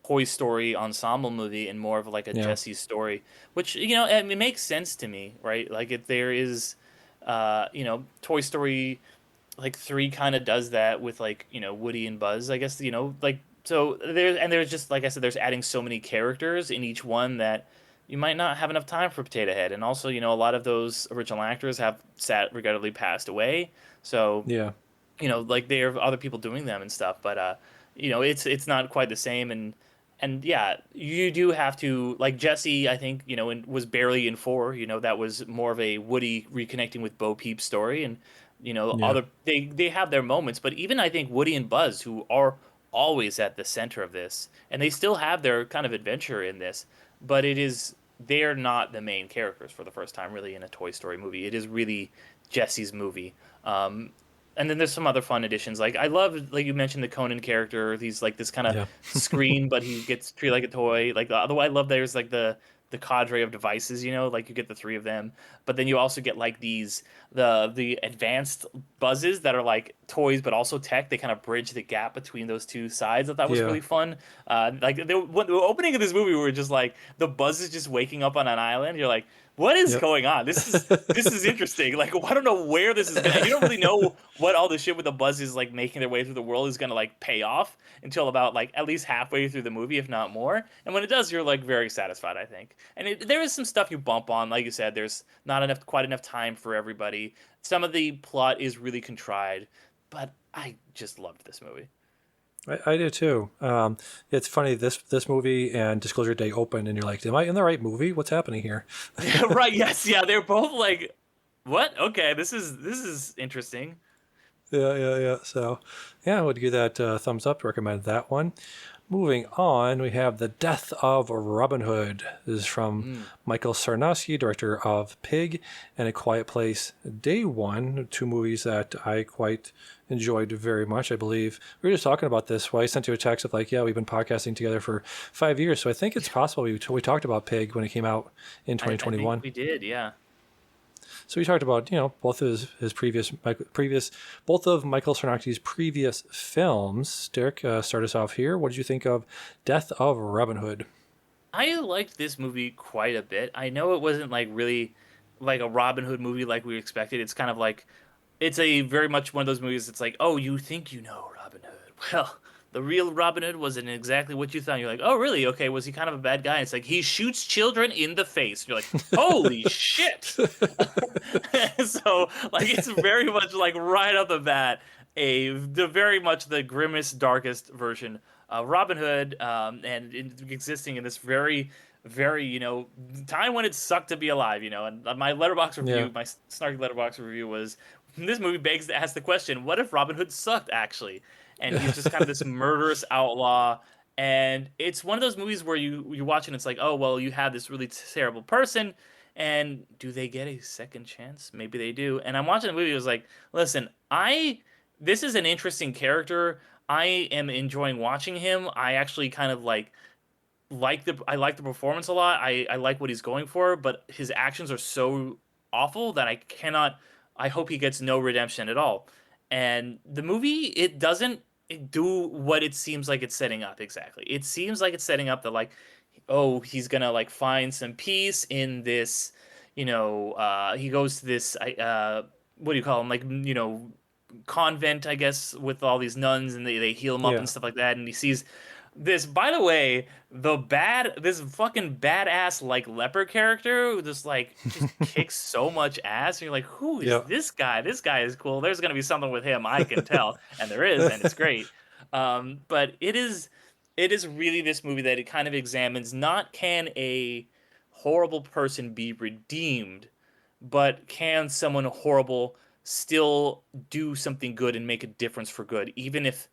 Toy Story ensemble movie and more of like a Yeah, Jesse story, which it makes sense to me, right? Like if there is, Toy Story like three kind of does that with like Woody and Buzz, I guess like so there's just like I said, there's adding so many characters in each one that you might not have enough time for Potato Head, and also a lot of those original actors have regrettably passed away, so yeah, like there are other people doing them and stuff, but it's not quite the same, and yeah, you do have to like Jesse, I think, was barely in four, that was more of a Woody reconnecting with Bo Peep's story, and yeah, other they have their moments, but even I think Woody and Buzz, who are always at the center of this, and they still have their kind of adventure in this, but they're not the main characters for the first time really in a Toy Story movie. It is really Jesse's movie. Um, and then there's some other fun additions. Like I love, like you mentioned, the Conan character. He's like this kind of yeah. screen, but he gets treated like a toy. Like otherwise, I love there's like the cadre of devices. Like you get the three of them, but then you also get like the advanced buzzes that are like toys but also tech. They kind of bridge the gap between those two sides. I thought was Yeah. really fun. Like when the opening of this movie, we were just like the buzz is just waking up on an island. You're like, what is Yep. going on? This is interesting. Like I don't know where this is gonna. You don't really know what all the shit with the buzzes like making their way through the world is gonna like pay off until about like at least halfway through the movie, if not more. And when it does, you're like very satisfied, I think. And there is some stuff you bump on, like you said. There's not quite enough time for everybody. Some of the plot is really contrived, but I just loved this movie. I do too. It's funny, this movie and Disclosure Day open, and you're like, "Am I in the right movie? What's happening here?" Yeah, right. Yes. Yeah. They're both like, what? Okay. This is interesting. Yeah, yeah, yeah. So, yeah, I would give that thumbs up. Recommend that one. Moving on, we have The Death of Robin Hood. This is from Mm. Michael Sarnowski, director of Pig and A Quiet Place Day One, two movies that I quite enjoyed very much, I believe. We were just talking about this. Well, I sent you a text of like, yeah, we've been podcasting together for 5 years. So I think it's possible we talked about Pig when it came out in I think 2021. we did. Yeah. So we talked about, both of his previous both of Michael Sarnacki's previous films. Derek, start us off here. What did you think of Death of Robin Hood? I liked this movie quite a bit. I know it wasn't like really like a Robin Hood movie like we expected. It's kind of like it's a very much one of those movies that's like, oh, you think you know Robin Hood. Well, the real Robin Hood wasn't exactly what you thought. You're like, oh, really? Okay, was he kind of a bad guy? It's like he shoots children in the face. You're like, holy shit. So like it's very much like right off the bat the very much the grimmest, darkest version of Robin Hood, and existing in this very, very time when it sucked to be alive. And my letterbox Yeah, review, my snarky letterbox review was this movie begs to ask the question: what if Robin Hood sucked actually? And he's just kind of this murderous outlaw. And it's one of those movies where you watch and it's like, oh well, you have this really terrible person, and do they get a second chance? Maybe they do. And I'm watching the movie. I was like, listen, this is an interesting character. I am enjoying watching him. I actually kind of I like the performance a lot. I like what he's going for, but his actions are so awful that I cannot. I hope he gets no redemption at all. And the movie, it doesn't do what it seems like it's setting up exactly. It seems like it's setting up that like, oh, he's gonna like find some peace in this. He goes to this. what do you call them? Like, convent, I guess, with all these nuns, and they heal him up and Yeah. stuff like that. And he sees this, by the way, this fucking badass like leper character who just kicks so much ass. And you're like, who is Yeah. this guy? This guy is cool. There's gonna be something with him, I can tell, and there is, and it's great. But it is really this movie that it kind of examines not can a horrible person be redeemed, but can someone horrible still do something good and make a difference for good, even if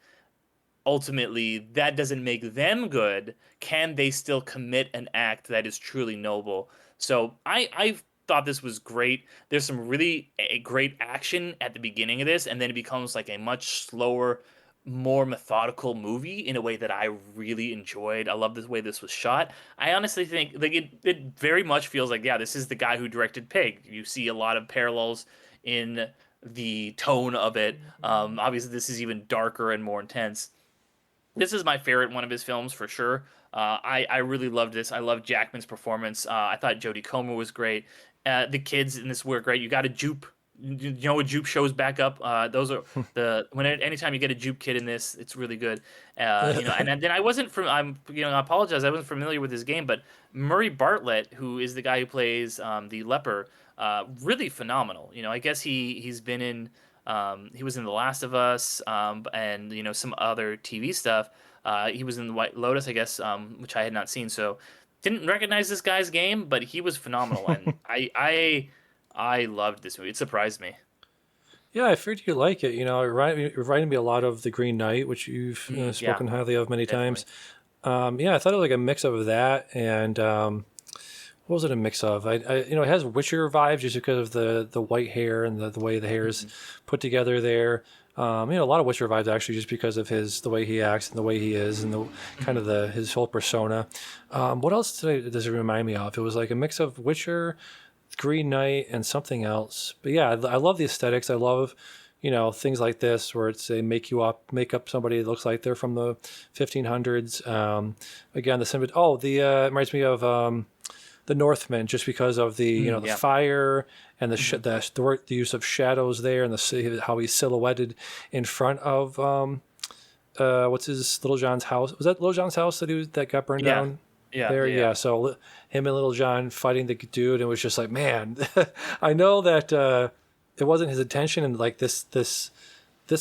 ultimately that doesn't make them good? Can they still commit an act that is truly noble? So I thought this was great. There's some really great action at the beginning of this, and then it becomes like a much slower, more methodical movie in a way that I really enjoyed. I love the way this was shot. I honestly think like it very much feels like, yeah, this is the guy who directed Pig. You see a lot of parallels in the tone of it. Obviously, this is even darker and more intense. This is my favorite one of his films for sure. I really loved this. I loved Jackman's performance. I thought Jodie Comer was great. The kids in this were great. You got a Jupe. You know, a Jupe shows back up. Those are anytime you get a Jupe kid in this, it's really good. And then I wasn't from. I apologize. I wasn't familiar with this game, but Murray Bartlett, who is the guy who plays the leper, really phenomenal. I guess he's been in. He was in The Last of Us, and some other TV stuff. He was in The White Lotus, I guess, which I had not seen. So didn't recognize this guy's game, but he was phenomenal, and I loved this movie. It surprised me. Yeah, I figured you like it. It reminded me a lot of The Green Knight, which you've Yeah, spoken highly of many definitely. times. Yeah, I thought it was like a mix of that and what was it a mix of? It has Witcher vibes just because of the white hair and the way the hair is Mhm. put together there. A lot of Witcher vibes actually, just because of the way he acts and the way he is and the kind of Mhm. his whole persona. What else does it remind me of? It was like a mix of Witcher, Green Knight, and something else. But yeah, I love the aesthetics. I love, things like this where it's they make up somebody that looks like they're from the 1500s. Again, the symbol. Oh, it reminds me of the Northmen, just because of the Yeah. fire and Mhm. the use of shadows there and how he's silhouetted in front of what's his Little John's house? Was that Little John's house that got burned Yeah. down? Yeah. There, Yeah. Yeah. yeah. So him and Little John fighting the dude, and it was just like, man, I know that it wasn't his intention, and like this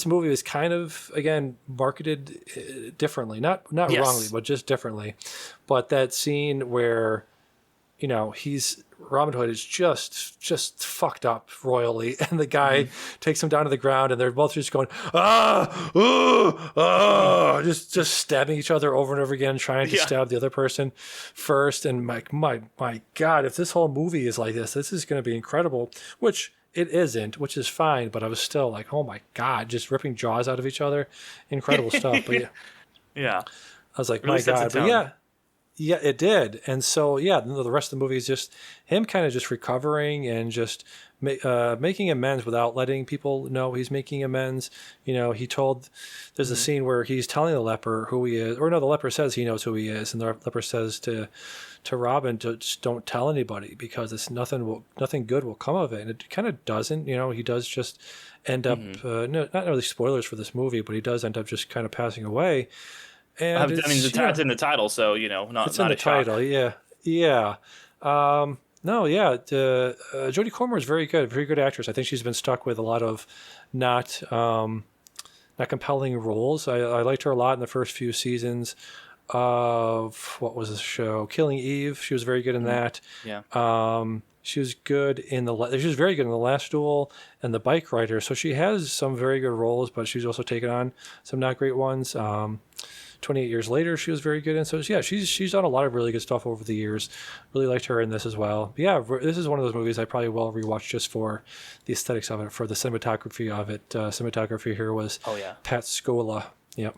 movie was kind of again marketed differently, not wrongly, Yes. but just differently. But that scene where he's Robin Hood is just fucked up royally, and the guy Hmm. takes him down to the ground, and they're both just going just stabbing each other over and over again, trying to Yeah. stab the other person first. And my God, if this whole movie is like this is going to be incredible. Which it isn't, which is fine. But I was still like, oh my God, just ripping jaws out of each other, incredible stuff. But yeah, Yeah. I was like, Really my sets a God. But tone. yeah, yeah, it did. And so, yeah, the rest of the movie is just him kind of just recovering and just making amends without letting people know he's making amends. There's a Hmm. scene where he's telling the leper who he is, or no, the leper says he knows who he is, and the leper says to Robin to just don't tell anybody because it's nothing good will come of it. And it kind of doesn't. He does just end up, Hmm. no, not really spoilers for this movie, but he does end up just kind of passing away. I And mean, it's, it's in the title, so not it's in not the a shock. title, yeah, yeah. No, yeah. Jodie Comer is very good actress. I think she's been stuck with a lot of not not compelling roles. I liked her a lot in the first few seasons of what was the show, Killing Eve. She was very good in Mhm. that. Yeah. She was good in she was very good in The Last Duel and The Bike Rider. So she has some very good roles, but she's also taken on some not great ones. 28 years later, she was very good in. So yeah, she's done a lot of really good stuff over the years. Really liked her in this as well. But yeah, this is one of those movies I probably will rewatch just for the aesthetics of it, for the cinematography of it. Cinematography here was Oh yeah. Pat Scola. Yep.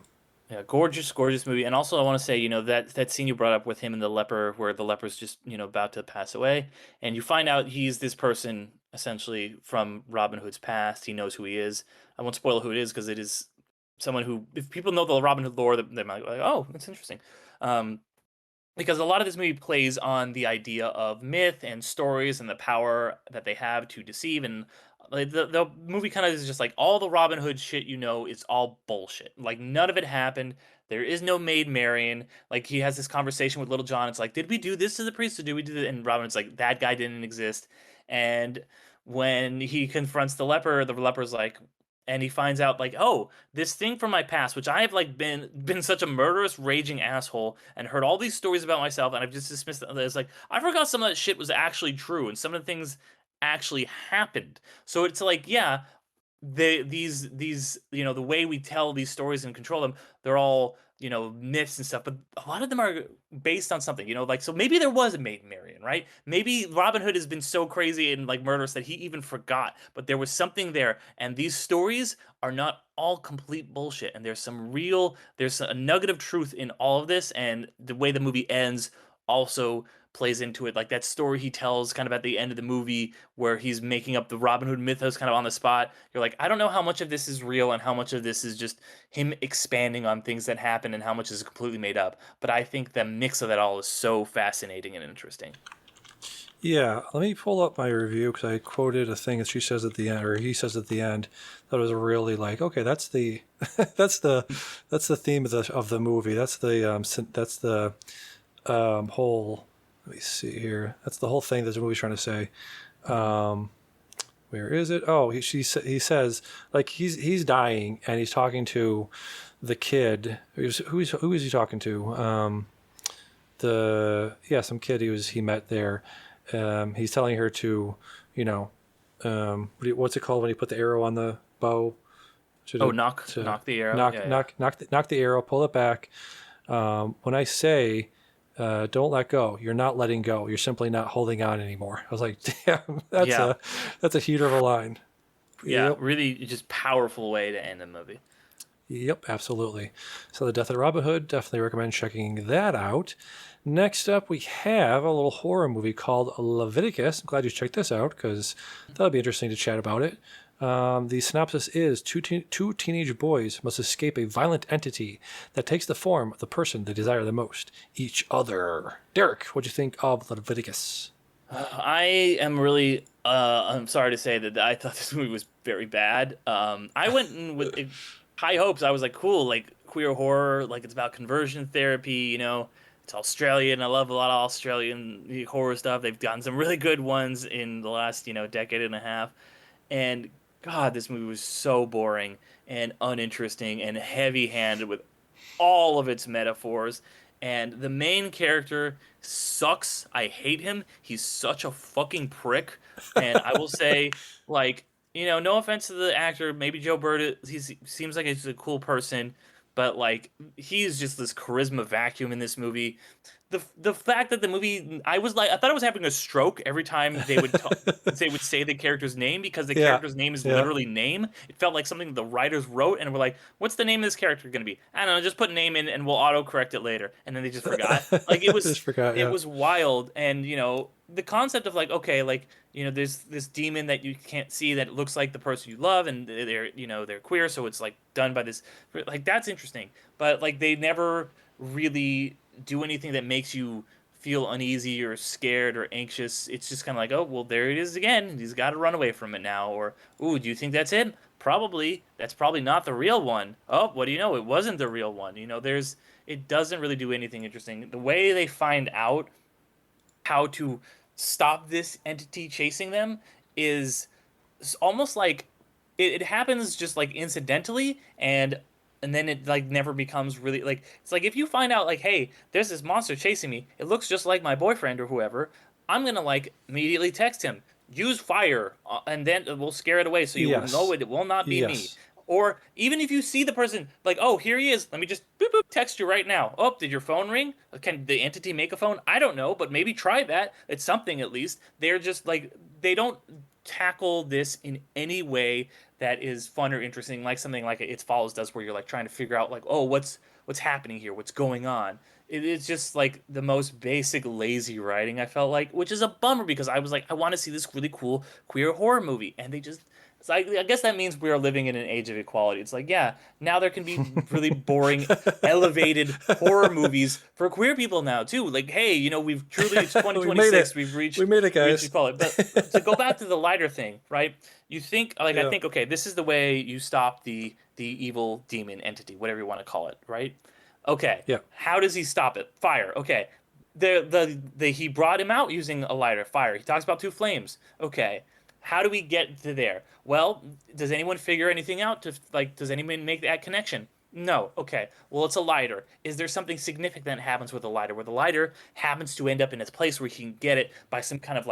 Yeah, gorgeous, gorgeous movie. And also, I want to say, that scene you brought up with him and the leper, where the leper's just, about to pass away, and you find out he's this person essentially from Robin Hood's past. He knows who he is. I won't spoil who it is because it is someone who, if people know the Robin Hood lore, they might be like, oh, that's interesting. Um, because a lot of this movie plays on the idea of myth and stories and the power that they have to deceive, and Like the movie kind of is just like all the Robin Hood shit, it's all bullshit. Like none of it happened. There is no Maid Marian. Like he has this conversation with Little John. It's like, did we do this to the priest or did we do that? And Robin's like, that guy didn't exist. And when he confronts the leper's like, and he finds out like, oh, this thing from my past, which I have like been such a murderous, raging asshole, and heard all these stories about myself, and I've just dismissed it. It's like I forgot some of that shit was actually true, and some of the things actually happened. So it's like, yeah, these the way we tell these stories and control them, they're all myths and stuff, but a lot of them are based on something, like, so maybe there was a Maid Marian, right? Maybe Robin Hood has been so crazy and like murderous that he even forgot, but there was something there, and these stories are not all complete bullshit, and there's a nugget of truth in all of this, and the way the movie ends also plays into it. Like that story he tells kind of at the end of the movie where he's making up the Robin Hood mythos kind of on the spot. You're like, I don't know how much of this is real and how much of this is just him expanding on things that happen and how much is completely made up. But I think the mix of it all is so fascinating and interesting. Yeah, let me pull up my review because I quoted a thing that she says at the end, or he says at the end, that was really like, okay, that's the that's the theme of the movie. That's the whole. Let me see here. That's the whole thing that the movie's trying to say. Um, where is it? Oh, he says like he's dying and he's talking to the kid. Who is he talking to? Some kid he met there. He's telling her to, what's it called when you put the arrow on the bow? Knock the arrow. Knock the arrow. Pull it back. When I say, don't let go, you're not letting go. You're simply not holding on anymore. I was like, damn, that's a heater of a line. Yeah, Yep. really just powerful way to end the movie. Yep, absolutely. So the Death of Robin Hood, definitely recommend checking that out. Next up, we have a little horror movie called Leviticus. I'm glad you checked this out because that'll be interesting to chat about it. The synopsis is two teenage boys must escape a violent entity that takes the form of the person they desire the most, each other. Derek, what'd you think of Leviticus? I am really I'm sorry to say that I thought this movie was very bad. I went in with high hopes. I was like, cool, like queer horror, like it's about conversion therapy, It's Australian. I love a lot of Australian horror stuff. They've gotten some really good ones in the last, decade and a half. And God, this movie was so boring and uninteresting and heavy-handed with all of its metaphors. And the main character sucks. I hate him. He's such a fucking prick. And I will say, like, no offense to the actor, maybe Joe Bird, he seems like he's a cool person, but like he's just this charisma vacuum in this movie. The fact that the movie, I thought I was having a stroke every time they would say the character's name, because the Yeah, character's name is yeah. literally name. It felt like something the writers wrote and were like, what's the name of this character going to be? I don't know, just put name in and we'll auto correct it later. And then they just forgot. Like Just forgot, it yeah. was wild. And the concept of like, okay, like, there's this demon that you can't see that looks like the person you love, and they're queer, so it's like done by this, like, that's interesting. But like they never really do anything that makes you feel uneasy or scared or anxious. It's just kind of like, oh, well, there it is again. He's got to run away from it now. Or, ooh, do you think that's him? Probably. That's probably not the real one. Oh, what do you know? It wasn't the real one. It doesn't really do anything interesting. The way they find out how to stop this entity chasing them is almost like it happens just like incidentally, and then it like never becomes really like, it's like if you find out like, hey, there's this monster chasing me, it looks just like my boyfriend or whoever, I'm gonna like immediately text him, use fire, and then we'll scare it away so you will know Yes. it will not be me. Yes. Or even if you see the person, like, oh, here he is, let me just boop boop text you right now. Oh, did your phone ring? Can the entity make a phone? I don't know, but maybe try that. It's something at least. They're just like, they don't tackle this in any way that is fun or interesting, like something like It Follows does, where you're like trying to figure out like, oh, what's happening here? What's going on? It's just like the most basic lazy writing, I felt like, which is a bummer because I was like, I want to see this really cool queer horror movie, and they just So I guess that means we are living in an age of equality. It's like, yeah, now there can be really boring, elevated horror movies for queer people now too. Like, hey, we've truly it's We made it. 2026. We've We made it, reached guys. equality. But to go back to the lighter thing, right? You think like I Yeah. think okay, this is the way you stop the evil demon entity, whatever you want to call it, right? Okay, Yeah. how does he stop it? Fire. Okay, the he brought him out using a lighter. Fire. He talks about two flames. Okay, how do we get to there? Well, does anyone figure anything out? Does anyone make that connection? No. Okay. Well, it's a lighter. Is there something significant that happens with a lighter, where the lighter happens to end up in its place where he can get it by some kind of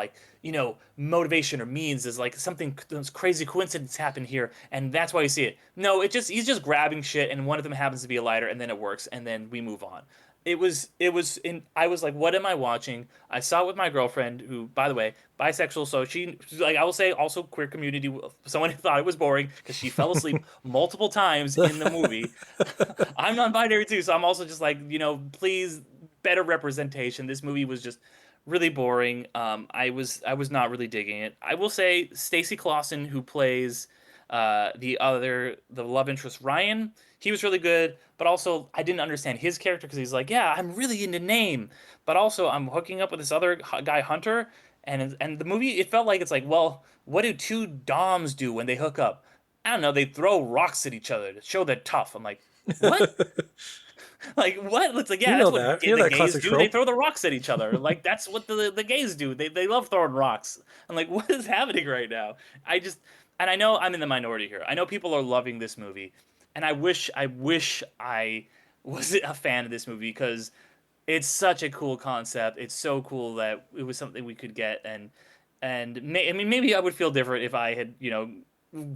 motivation or means? Is like something those crazy coincidence happened here, and that's why you see it. No, he's just grabbing shit, and one of them happens to be a lighter, and then it works, and then we move on. It was in I was like, what am I watching? I saw it with my girlfriend, who, by the way, bisexual, so she's like, I will say, also queer community, someone who thought it was boring because she fell asleep multiple times in the movie. I'm non-binary too, so I'm also just like, please, better representation. This movie was just really boring. I was not really digging it. I will say Stacey Clausen, who plays the love interest Ryan, he was really good, but also I didn't understand his character because he's like, yeah, I'm really into name, but also I'm hooking up with this other guy Hunter, and the movie, it felt like it's like, well, what do two doms do when they hook up? I don't know, they throw rocks at each other to show they're tough. I'm like, what? Like what? It's like, You yeah, that's know what that. You know the that gays classic do. They trope. throw the rocks at each other. Like that's what the gays do. They love throwing rocks. I'm like, what is happening right now? I just and I know I'm in the minority here. I know people are loving this movie, and I wish I was a fan of this movie because it's such a cool concept. It's so cool that it was something we could get, I mean, maybe I would feel different if I had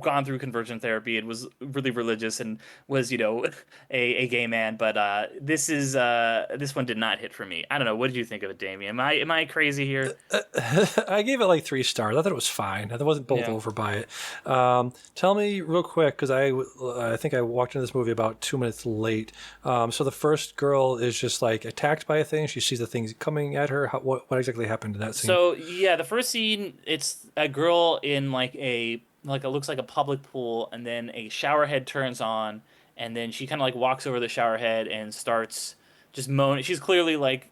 gone through conversion therapy and was really religious and was a gay man. But this one did not hit for me. I don't know. What did you think of it, Damien? Am I crazy here? I gave it like 3 stars. I thought it was fine. I wasn't bowled Yeah. over by it. Tell me real quick, because I think I walked into this movie about 2 minutes late. So the first girl is just like attacked by a thing. She sees the things coming at her. What exactly happened in that scene? So yeah, the first scene, it's a girl in like it looks like a public pool, and then a shower head turns on, and then she kind of like walks over the shower head and starts just moaning. She's clearly like,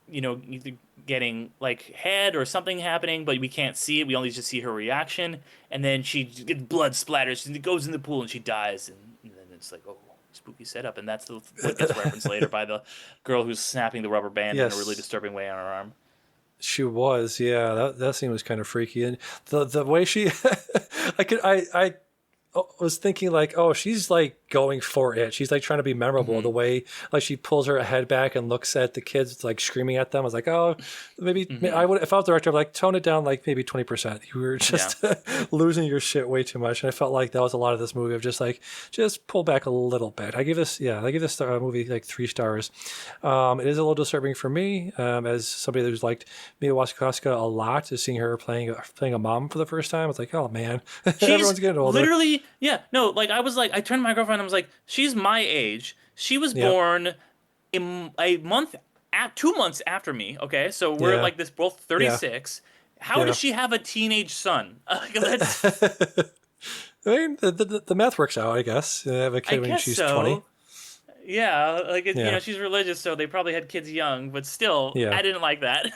either getting like head or something happening, but we can't see it. We only just see her reaction, and then she just gets blood splatters and goes in the pool and she dies, and then it's like, oh, spooky setup, and that's what gets referenced later by the girl who's snapping the rubber band in a really Yes. disturbing way on her arm. She was, yeah. That scene was kind of freaky, and the way she, I was thinking like, oh, she's like going for it. She's like trying to be memorable. Hmm. The way like she pulls her head back and looks at the kids like screaming at them. I was like, oh, maybe Hmm. I would if I was the director, I'd like tone it down like maybe 20%. You were Yeah. just losing your shit way too much, and I felt like that was a lot of this movie of just pull back a little bit. I give this movie like 3 stars. It is a little disturbing for me as somebody who's liked Mia Wasikowska a lot. Is seeing her playing a mom for the first time. I was like, oh man, She's everyone's getting older. literally, yeah, no, like I turned to my girlfriend and I was like, she's my age. She was Yep. born in a month, at 2 months after me. Okay, so we're Yeah. like this both Yeah. 36. How Yeah. does she have a teenage son? That's, I mean, the math works out, I guess. You have a I kid when guess she's 20. so. Yeah, like Yeah. she's religious, so they probably had kids young, but still, Yeah. I didn't like that.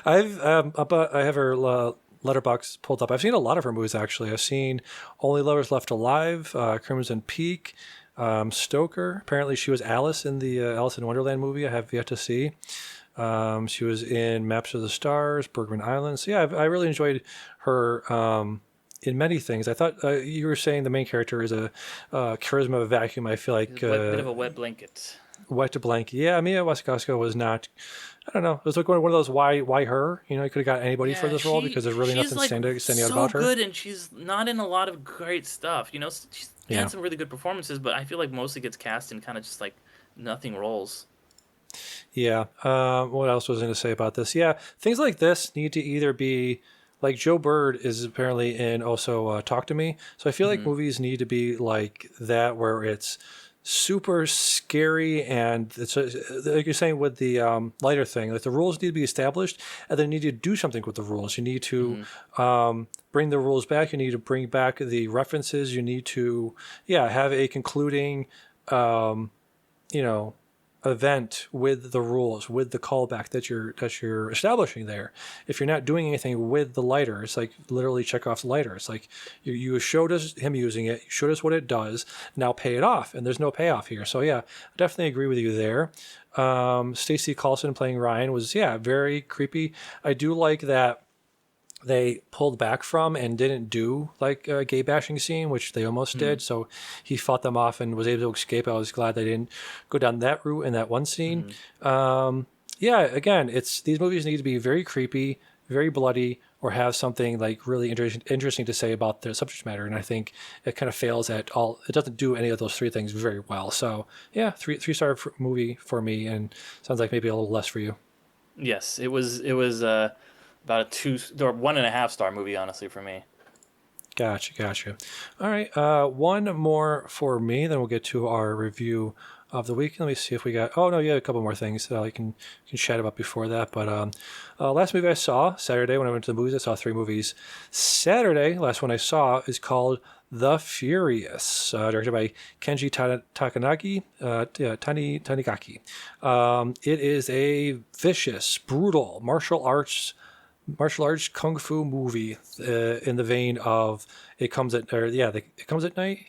I have her letterbox pulled up. I've seen a lot of her movies actually. I've seen Only Lovers Left Alive, Crimson Peak, Stoker. Apparently, she was Alice in the Alice in Wonderland movie. I have yet to see. She was in Maps of the Stars, Bergman Island. So yeah, I really enjoyed her in many things. I thought you were saying the main character is a charisma of a vacuum. I feel She's like a bit of a wet blanket. wet to blank. Yeah, Mia Wasikowska was not. I don't know. It was like one of those why her? You know, you could have got anybody for Yeah, this role because there's really she's nothing like standing out so about her. good, and she's not in a lot of great stuff. She's Yeah. had some really good performances, but I feel like mostly gets cast in kind of just like nothing roles. Yeah. What else was I going to say about this? Yeah, things like this need to either be like Joe Bird is apparently in also Talk to Me. So I feel like Hmm. movies need to be like that, where it's super scary, and it's like you're saying with the lighter thing, like the rules need to be established, and then you need to do something with the rules. You need to bring the rules back. You need to bring back the references. You need to have a concluding you know event with the rules, with the callback that you're establishing there. If you're not doing anything with the lighter, it's like literally check off the lighter. It's like you showed us him using it, you showed us what it does, now pay it off, and there's no payoff here. So I definitely agree with you there. Stacey Carlson playing Ryan was very creepy. I do like that they pulled back from and didn't do like a gay bashing scene, which they almost did. So he fought them off and was able to escape. I was glad they didn't go down that route in that one scene. Again, these movies need to be very creepy, very bloody, or have something like really interesting to say about their subject matter. And I think it kind of fails at all. It doesn't do any of those three things very well. So three-star movie for me, and sounds like maybe a little less for you. Yes, it was about a 2 or 1.5 star movie, honestly, for me. Gotcha. All right, one more for me, then we'll get to our review of the week. Let me see if we got. Oh no, a couple more things that I can chat about before that. But last movie I saw Saturday when I went to the movies, I saw 3 movies. Saturday, last one I saw is called The Furious, directed by Kenji Tanigaki. It is a vicious, brutal martial arts kung fu movie in the vein of It Comes at It Comes at Night.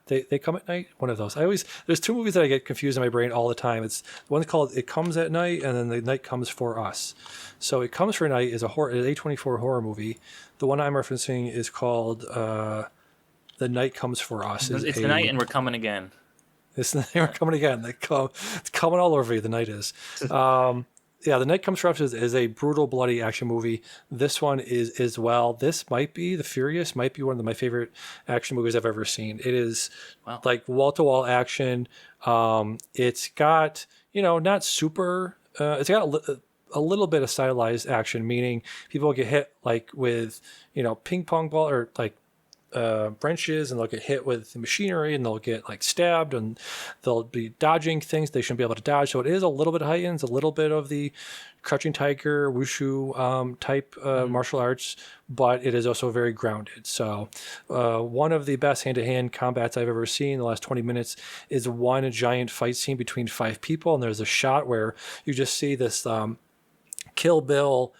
They Come at Night. One of those. There's 2 movies that I get confused in my brain all the time. It's one's called It Comes at Night, and then The Night Comes for Us. So It Comes for Night is an A24 horror movie. The one I'm referencing is called The Night Comes for Us. It's the night, and we're coming again. It's the night, we're coming again. It's coming all over you. The night is. The Night Comes for Us is a brutal, bloody action movie. This one is as well. This might be The Furious, might be one of my favorite action movies I've ever seen. It is like wall-to-wall action. It's got, not super, it's got a little bit of stylized action, meaning people get hit like with, ping pong ball or like wrenches, and they'll get hit with machinery, and they'll get like stabbed, and they'll be dodging things they shouldn't be able to dodge. So it is a little bit heightened, a little bit of the Crouching Tiger, Wushu type martial arts, but it is also very grounded. So one of the best hand-to-hand combats I've ever seen in the last 20 minutes is one giant fight scene between 5 people, and there's a shot where you just see this Kill Bill,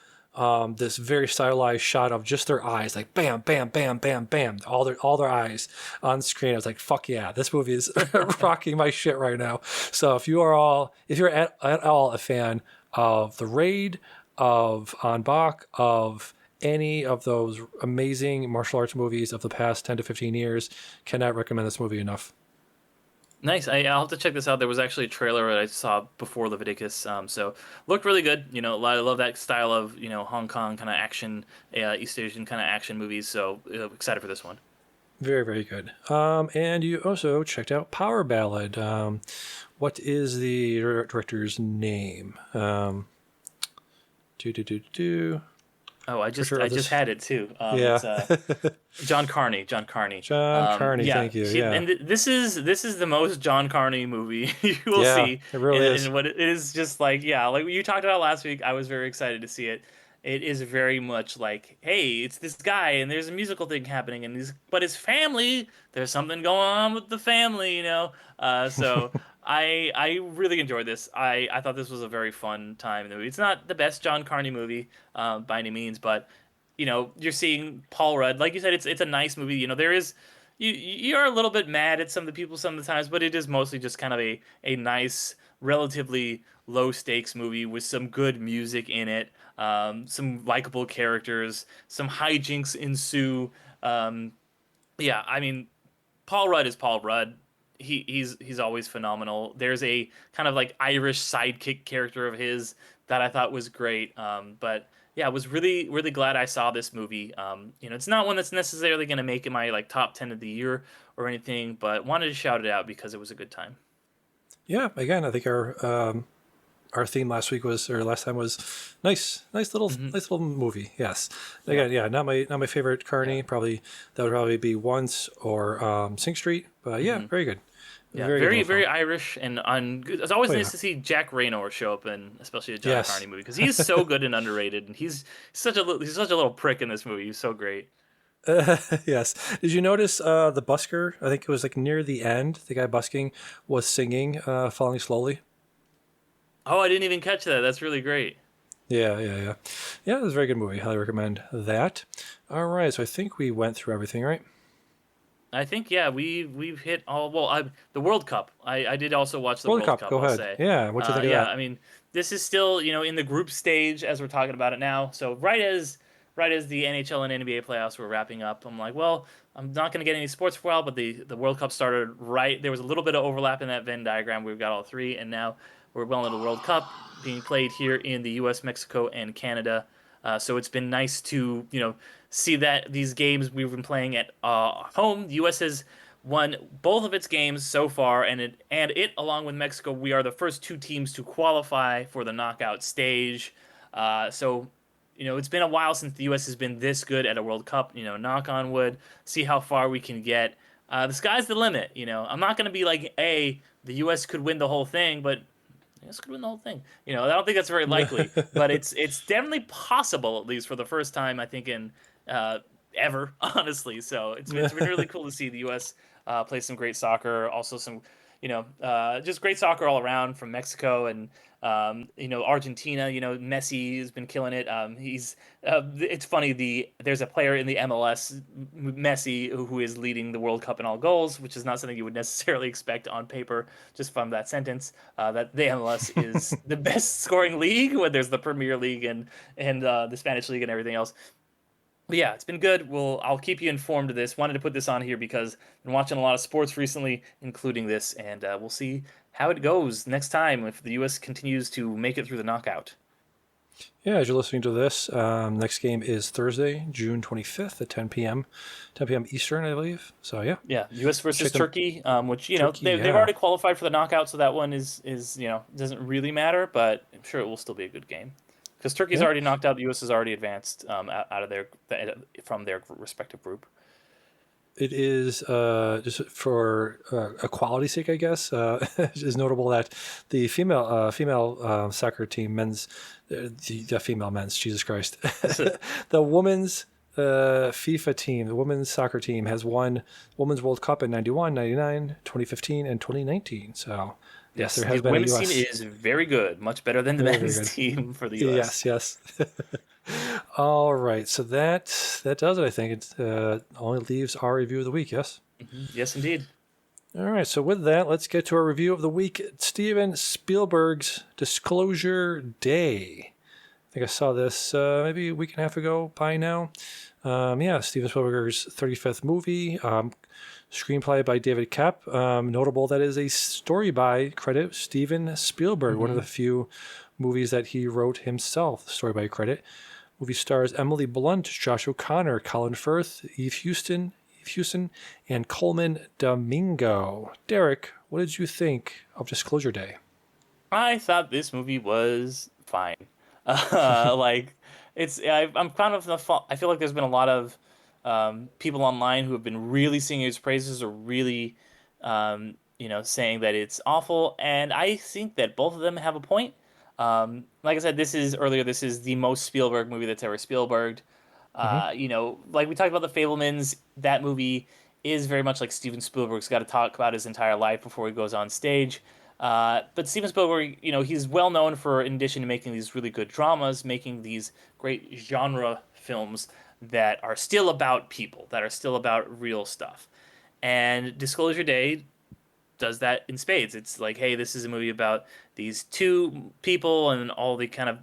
this very stylized shot of just their eyes, like bam, bam, bam, bam, bam, all their eyes on screen. I was like, fuck yeah, this movie is rocking my shit right now. So if you're at all a fan of The Raid, of En Bak, of any of those amazing martial arts movies of the past 10 to 15 years, cannot recommend this movie enough. Nice. I'll have to check this out. There was actually a trailer that I saw before Leviticus, so looked really good. I love that style of Hong Kong kind of action, East Asian kind of action movies. So excited for this one. Very, very good. And you also checked out Power Ballad. What is the director's name? Oh, I just had it too. It's, John Carney. John Carney. Thank you. And this is the most John Carney movie you will see. It really is. And what it is just like you talked about last week. I was very excited to see it. It is very much like, hey, it's this guy, and there's a musical thing happening, but his family, there's something going on with the family, So I really enjoyed this. I thought this was a very fun time in the movie. It's not the best John Carney movie by any means, but you're seeing Paul Rudd. Like you said, it's a nice movie. There is you're a little bit mad at some of the people some of the times, but it is mostly just kind of a nice, relatively low stakes movie with some good music in it. Some likable characters, some hijinks ensue. Paul Rudd is Paul Rudd. He's always phenomenal. There's a kind of like Irish sidekick character of his that I thought was great. But I was really, really glad I saw this movie. It's not one that's necessarily going to make it my like top 10 of the year or anything, but wanted to shout it out because it was a good time. Yeah, again, I think our theme last time was nice little movie. Yes. Again, not my favorite Carney. Probably that would probably be Once or Sing Street. But very good. Yeah, Very good very little very film. Irish and on. It's always Oh nice yeah. to see Jack Reynor show up in, especially a John Yes. Carney movie, because he's so good and underrated, and he's such a little prick in this movie. He's so great. Yes. Did you notice the busker? I think it was like near the end. The guy busking was singing "Falling Slowly." Oh, I didn't even catch that. That's really great. Yeah, yeah, yeah. Yeah, it was a very good movie. Highly recommend that. All right, so I think we went through everything, right? I think yeah, we've hit all. Well, the World Cup. I did also watch the World World Cup, Cup. go I'll ahead. say. Yeah, what you think of Yeah, that? I mean, this is still in the group stage as we're talking about it now. So right as the NHL and NBA playoffs were wrapping up, I'm like, well, I'm not going to get any sports for a while, but the World Cup started right. There was a little bit of overlap in that Venn diagram. We've got all three, and now we're well into the World Cup being played here in the U.S., Mexico, and Canada. So it's been nice to see that these games we've been playing at home. The U.S. has won both of its games so far, and it along with Mexico, we are the first two teams to qualify for the knockout stage. So it's been a while since the U.S. has been this good at a World Cup. Knock on wood, see how far we can get. The sky's the limit. I'm not going to be like, the U.S. could win the whole thing, but this could win the whole thing. I don't think that's very likely, but it's definitely possible, at least for the first time I think in ever, honestly. So it's been really cool to see the U.S. Play some great soccer, also some just great soccer all around from Mexico and Argentina. Messi has been killing it. It's funny, there's a player in the MLS, Messi, who is leading the World Cup in all goals, which is not something you would necessarily expect on paper just from that sentence. That the MLS is the best scoring league when there's the Premier League and the Spanish league and everything else. But yeah, it's been good. I'll keep you informed of this. Wanted to put this on here because I've been watching a lot of sports recently, including this, and we'll see how it goes next time if the U.S. continues to make it through the knockout. Yeah, as you're listening to this, next game is Thursday, June 25th at 10 p.m. 10 p.m. Eastern, I believe. So yeah, Yeah, U.S. versus check them. Turkey, which Turkey, they've yeah. already qualified for the knockout, so that one is doesn't really matter, but I'm sure it will still be a good game because Turkey's Yeah. already knocked out. The U.S. has already advanced out of from their respective group. It is just for equality's sake, I guess. It is notable that the female soccer team, the female men's, Jesus Christ, the women's FIFA team, the women's soccer team has won Women's World Cup in 91, 99, 2015, and 2019. So yes, Yes, there the has been a women's team U.S. is very good, much better than the Very, very men's good. team for the U.S. Yes, yes. All right, so that does it. I think it only leaves our review of the week. Yes. Yes, indeed. All right, so with that, let's get to our review of the week. Steven Spielberg's Disclosure Day. I think I saw this maybe a week and a half ago by now. Yeah, Steven Spielberg's 35th movie. Screenplay by David Koepp. Notable that is a story by credit Steven Spielberg, one of the few movies that he wrote himself, story by credit. Movie stars Emily Blunt, Josh O'Connor, Colin Firth, Eve Hewson, and Coleman Domingo. Derek, what did you think of Disclosure Day? I thought this movie was fine. Like I'm kind of I feel like there's been a lot of people online who have been really singing its praises or really saying that it's awful, and I think that both of them have a point. Like I said, this is the most Spielberg movie that's ever Spielberged. Mm-hmm. Like we talked about the Fablemans, that movie is very much like Steven Spielberg's got to talk about his entire life before he goes on stage. But Steven Spielberg, he's well known for, in addition to making these really good dramas, making these great genre films that are still about people, that are still about real stuff. And Disclosure Day does that in spades. It's like, hey, this is a movie about these two people and all the kind of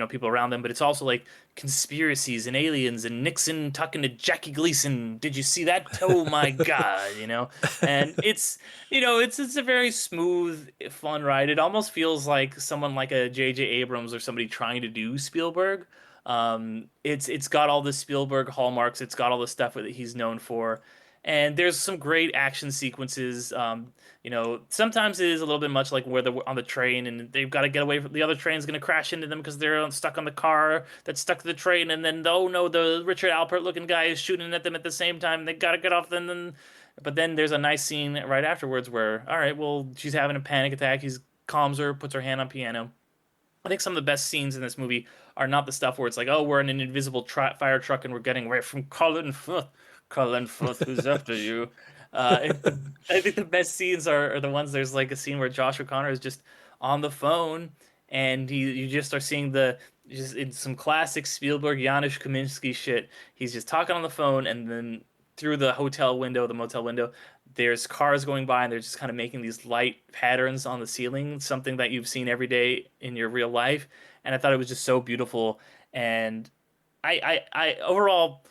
people around them, but it's also like conspiracies and aliens and Nixon talking to Jackie Gleason. Did you see that? Oh my god. And it's a very smooth, fun ride. It almost feels like someone like a J.J. Abrams or somebody trying to do Spielberg. It's got all the Spielberg hallmarks. It's got all the stuff that he's known for. And there's some great action sequences. Sometimes it is a little bit much like where they're on the train and they've got to get away from the other train's going to crash into them because they're stuck on the car that's stuck to the train. And then, oh no, the Richard Alpert looking guy is shooting at them at the same time. They got to get off. And then But then there's a nice scene right afterwards where, all right, well, she's having a panic attack. He calms her, puts her hand on piano. I think some of the best scenes in this movie are not the stuff where it's like, oh, we're in an invisible fire truck and we're getting away from Colin Firth. Colin Firth, who's after you? I think the best scenes are the ones. There's like a scene where Josh O'Connor is just on the phone, and you just are seeing the just in some classic Spielberg Janusz Kaminski shit. He's just talking on the phone, and then through the hotel window, the motel window, there's cars going by, and they're just kind of making these light patterns on the ceiling, something that you've seen every day in your real life. And I thought it was just so beautiful. And I overall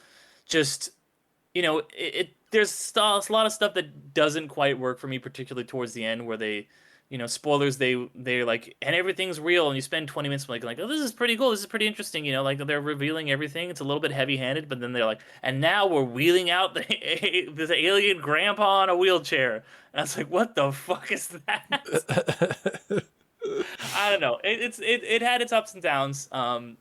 just, there's a lot of stuff that doesn't quite work for me, particularly towards the end where they, spoilers, they're like, and everything's real, and you spend 20 minutes like, oh, this is pretty cool, this is pretty interesting, like they're revealing everything. It's a little bit heavy-handed, but then they're like, and now we're wheeling out this alien grandpa in a wheelchair, and I was like, what the fuck is that? I don't know. It had its ups and downs. I'm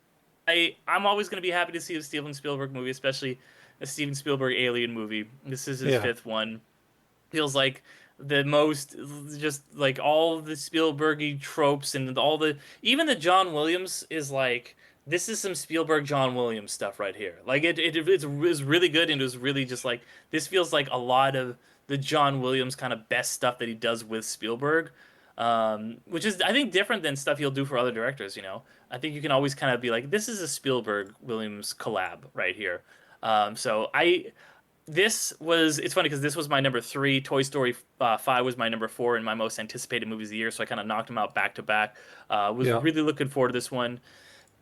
always going to be happy to see a Steven Spielberg movie, especially a Steven Spielberg alien movie. This is his fifth one. Feels like the most, just like all the Spielbergy tropes and even the John Williams is like, this is some Spielberg John Williams stuff right here. Like it's really good, and it was really just like, this feels like a lot of the John Williams kind of best stuff that he does with Spielberg. Which is, I think, different than stuff he'll do for other directors. I think you can always kind of be like, this is a Spielberg Williams collab right here. So it's funny because this was my number 3. Toy Story 5 was my number 4 in my most anticipated movies of the year. So I kind of knocked them out back to back. Was really looking forward to this one.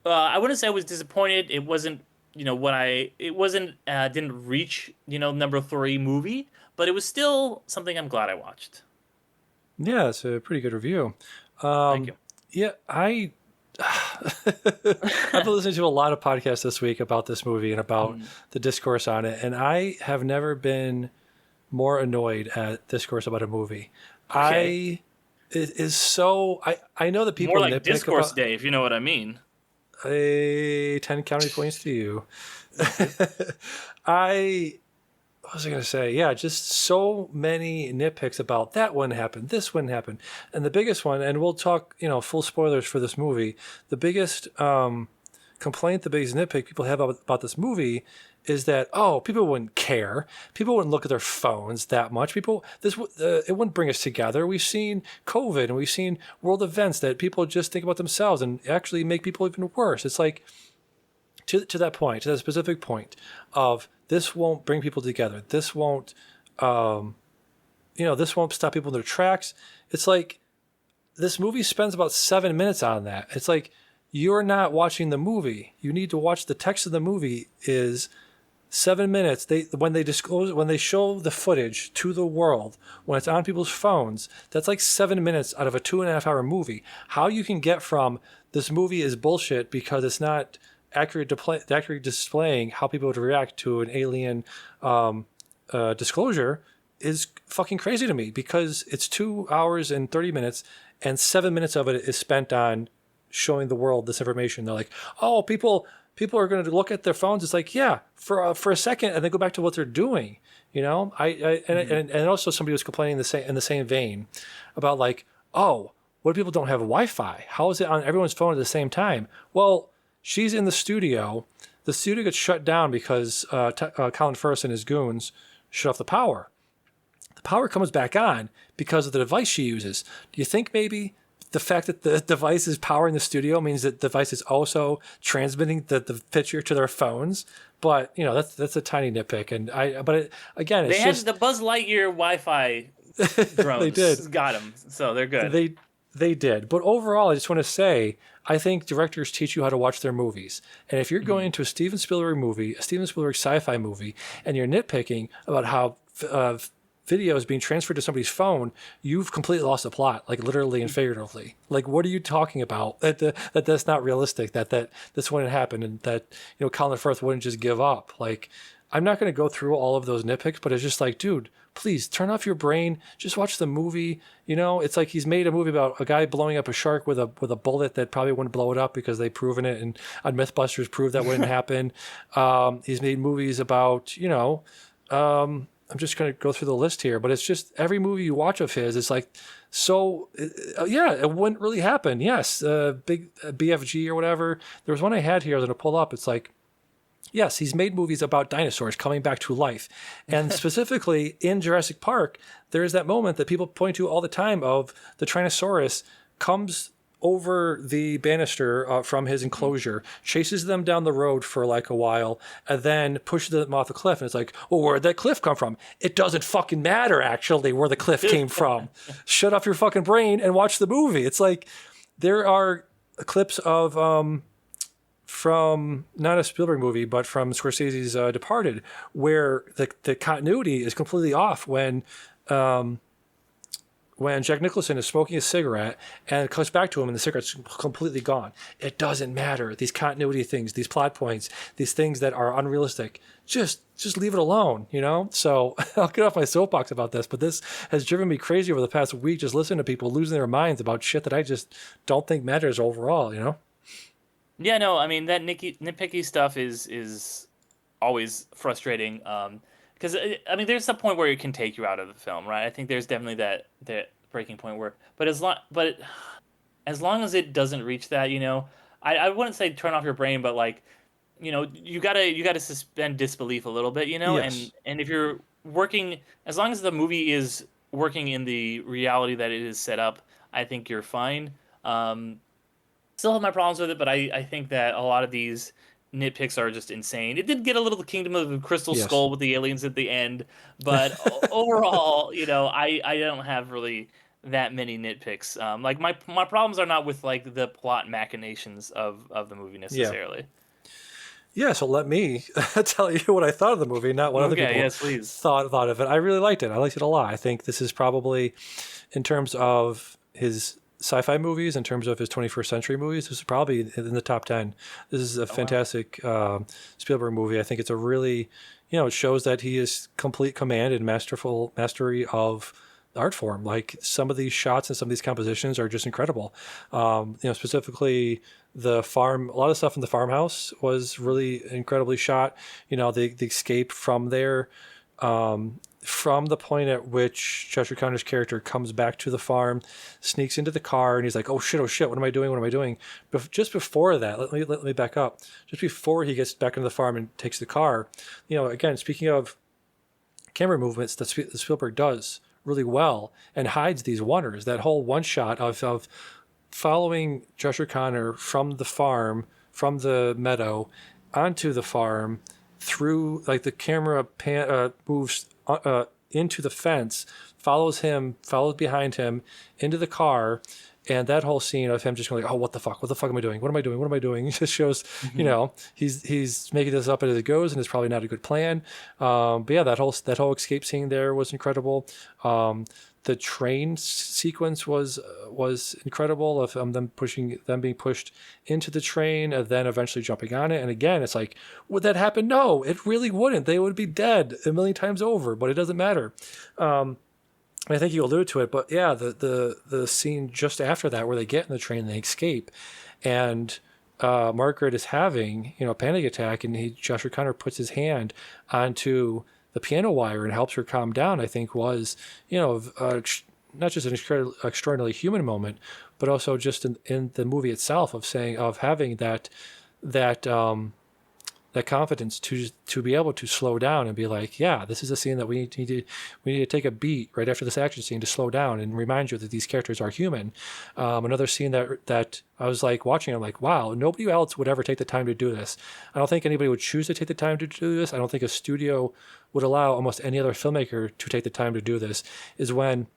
I wouldn't say I was disappointed. It wasn't, didn't reach, number 3 movie, but it was still something I'm glad I watched. Yeah, it's a pretty good review. Thank you. Yeah, I've been listening to a lot of podcasts this week about this movie and about the discourse on it, and I have never been more annoyed at discourse about a movie. Okay. I know that people more like nitpick discourse about, day, if you know what I mean. 10 county points to you. What was I going to say? Yeah, just so many nitpicks about that wouldn't happen, this wouldn't happen. And the biggest one, and we'll talk, full spoilers for this movie, the biggest complaint, the biggest nitpick people have about this movie is that, people wouldn't care. People wouldn't look at their phones that much. It wouldn't bring us together. We've seen COVID and we've seen world events that people just think about themselves and actually make people even worse. It's like, to that point, to that specific point of, this won't bring people together. This won't, this won't stop people in their tracks. It's like, this movie spends about 7 minutes on that. It's like, you're not watching the movie. You need to watch the text of the movie is 7 minutes. When they show the footage to the world, when it's on people's phones, that's like 7 minutes out of a 2.5-hour movie. How you can get from this movie is bullshit because it's not accurately displaying how people would react to an alien disclosure is fucking crazy to me, because it's 2 hours and 30 minutes and 7 minutes of it is spent on showing the world this information. They're like, oh, people are going to look at their phones. It's like, yeah, for a second, and then go back to what they're doing. And also somebody was complaining in the same vein about like, oh, what if people don't have Wi-Fi? How is it on everyone's phone at the same time? Well, she's in the studio. The studio gets shut down because Colin Firth and his goons shut off the power. The power comes back on because of the device she uses. Do you think maybe the fact that the device is powering the studio means that the device is also transmitting the picture to their phones? But that's a tiny nitpick. Again, it's they had the Buzz Lightyear Wi-Fi drones. They did. Got them, so they're good. They did. But overall, I just want to say, I think directors teach you how to watch their movies. And if you're going into a Steven Spielberg movie, a Steven Spielberg sci-fi movie, and you're nitpicking about how video is being transferred to somebody's phone, you've completely lost the plot, like literally and figuratively. Like, what are you talking about? That's not realistic, that this wouldn't happen, and that Colin Firth wouldn't just give up. Like, I'm not going to go through all of those nitpicks, but it's just like, dude, please turn off your brain. Just watch the movie. It's like he's made a movie about a guy blowing up a shark with a bullet that probably wouldn't blow it up because they've proven it, and on Mythbusters proved that wouldn't happen. He's made movies about I'm just going to go through the list here, but it's just every movie you watch of his is like, so yeah, it wouldn't really happen. Yes, big BFG or whatever. There was one I had here that I pulled up. It's like, yes, he's made movies about dinosaurs coming back to life. And specifically in Jurassic Park, there is that moment that people point to all the time of the Tyrannosaurus comes over the banister from his enclosure, chases them down the road for like a while, and then pushes them off the cliff. And it's like, well, where'd that cliff come from? It doesn't fucking matter, actually, where the cliff came from. Shut off your fucking brain and watch the movie. It's like there are clips of from not a Spielberg movie, but from Scorsese's Departed, where the continuity is completely off when Jack Nicholson is smoking a cigarette and it comes back to him and the cigarette's completely gone. It doesn't matter. These continuity things, these plot points, these things that are unrealistic, just leave it alone, you know? So I'll get off my soapbox about this, but this has driven me crazy over the past week, just listening to people losing their minds about shit that I just don't think matters overall, you know? Yeah, no, I mean that nitpicky stuff is always frustrating. Because I mean, there's a point where it can take you out of the film, right? I think there's definitely that breaking point where, as long as it doesn't reach that, you know, I wouldn't say turn off your brain, but like, you know, you gotta suspend disbelief a little bit, you know, Yes. and if you're working, as long as the movie is working in the reality that it is set up, I think you're fine. Still have my problems with it, but I think that a lot of these nitpicks are just insane. It did get a little Kingdom of the Crystal Yes. Skull with the aliens at the end, but overall, you know, I don't have really that many nitpicks. Like my problems are not with like the plot machinations of the movie Yeah. necessarily. Yeah, so let me tell you what I thought of the movie, not what other Okay, people yes, please. thought of it. I really liked it. I liked it a lot. I think this is probably, in terms of his sci-fi movies, in terms of his 21st century movies, this is probably in the top 10. This is a Oh wow. fantastic Spielberg movie. I think it's a really, it shows that he is complete command and masterful mastery of the art form. Like some of these shots and some of these compositions are just incredible. Specifically the farm, a lot of stuff in the farmhouse was really incredibly shot. The escape from there, from the point at which Cheshire Connor's character comes back to the farm, sneaks into the car, and he's like, oh shit, what am I doing? What am I doing? But just before that, let me back up. Just before he gets back into the farm and takes the car, again, speaking of camera movements that Spielberg does really well and hides these wonders, that whole one shot of following Cheshire Connor from the farm, from the meadow, onto the farm, through, like, the camera moves into the fence, follows behind him into the car, and that whole scene of him just going like, oh, what the fuck am I doing? What am I doing? What am I doing? It just shows, he's making this up as it goes, and it's probably not a good plan. But yeah, that whole escape scene there was incredible. The train sequence was incredible, of them being pushed into the train and then eventually jumping on it. And again, it's like, would that happen? No, it really wouldn't. They would be dead a million times over, but it doesn't matter. I think you alluded to it, but yeah, the scene just after that where they get in the train and they escape, and Margaret is having a panic attack, and Joshua Connor puts his hand onto the piano wire and helps her calm down. I think was not just an extraordinarily human moment, but also just in the movie itself of having that confidence to be able to slow down and be like, yeah, this is a scene that we need to take a beat right after this action scene to slow down and remind you that these characters are human. Another scene that I was like watching, I'm like, wow, nobody else would ever take the time to do this. I don't think anybody would choose to take the time to do this. I don't think a studio would allow almost any other filmmaker to take the time to do this. Is when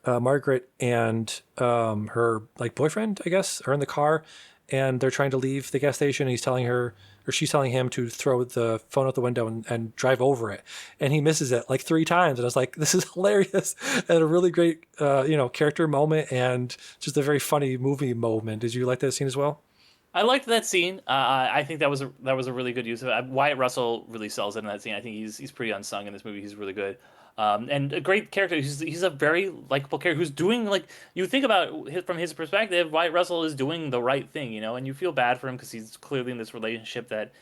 Margaret and her like boyfriend, I guess, are in the car, and they're trying to leave the gas station, and he's telling her, or she's telling him, to throw the phone out the window and drive over it. And he misses it like 3 times. And I was like, this is hilarious. And a really great, character moment, and just a very funny movie moment. Did you like that scene as well? I liked that scene. I think that was a really good use of it. Wyatt Russell really sells it in that scene. I think he's pretty unsung in this movie. He's really good. And a great character. He's a very likable character who's doing, like, you think about from his perspective, Wyatt Russell is doing the right thing, and you feel bad for him because he's clearly in this relationship that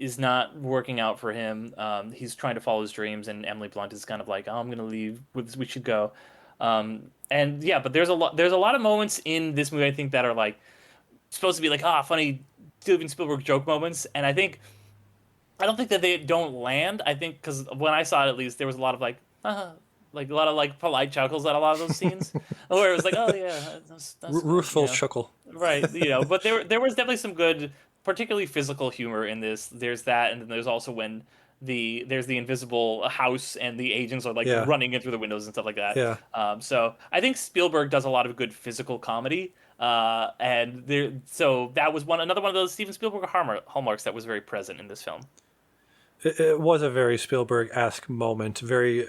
is not working out for him. He's trying to follow his dreams, and Emily Blunt is kind of like, "Oh, I'm gonna leave. We should go." And yeah, but there's a lot of moments in this movie I think that are like supposed to be like funny Steven Spielberg joke moments, and I don't think that they don't land. I think because when I saw it, at least there was a lot of like a lot of like polite chuckles at a lot of those scenes, where it was like, oh yeah, that's fine, Ruthful chuckle. right, But there was definitely some good, particularly physical humor in this. There's that, and then there's also when there's the invisible house and the agents are like Yeah, running in through the windows and stuff like that. yeah. So I think Spielberg does a lot of good physical comedy. So that was another one of those Steven Spielberg hallmarks that was very present in this film. It was a very Spielberg-esque moment. Very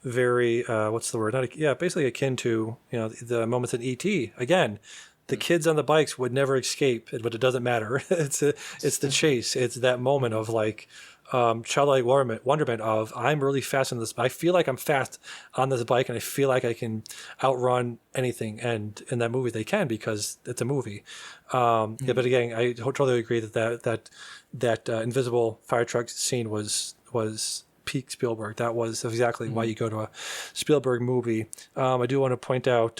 what's the word? Yeah, basically akin to the moments in E.T. Again, the kids on the bikes would never escape, but it doesn't matter. It's the chase. It's that moment of like childlike wonderment of I'm really fast on this. I feel like I'm fast on this bike, and I feel like I can outrun anything. And in that movie, they can because it's a movie. Yeah, but again, I totally agree that invisible fire truck scene was peak Spielberg. That was exactly why you go to a Spielberg movie. I do want to point out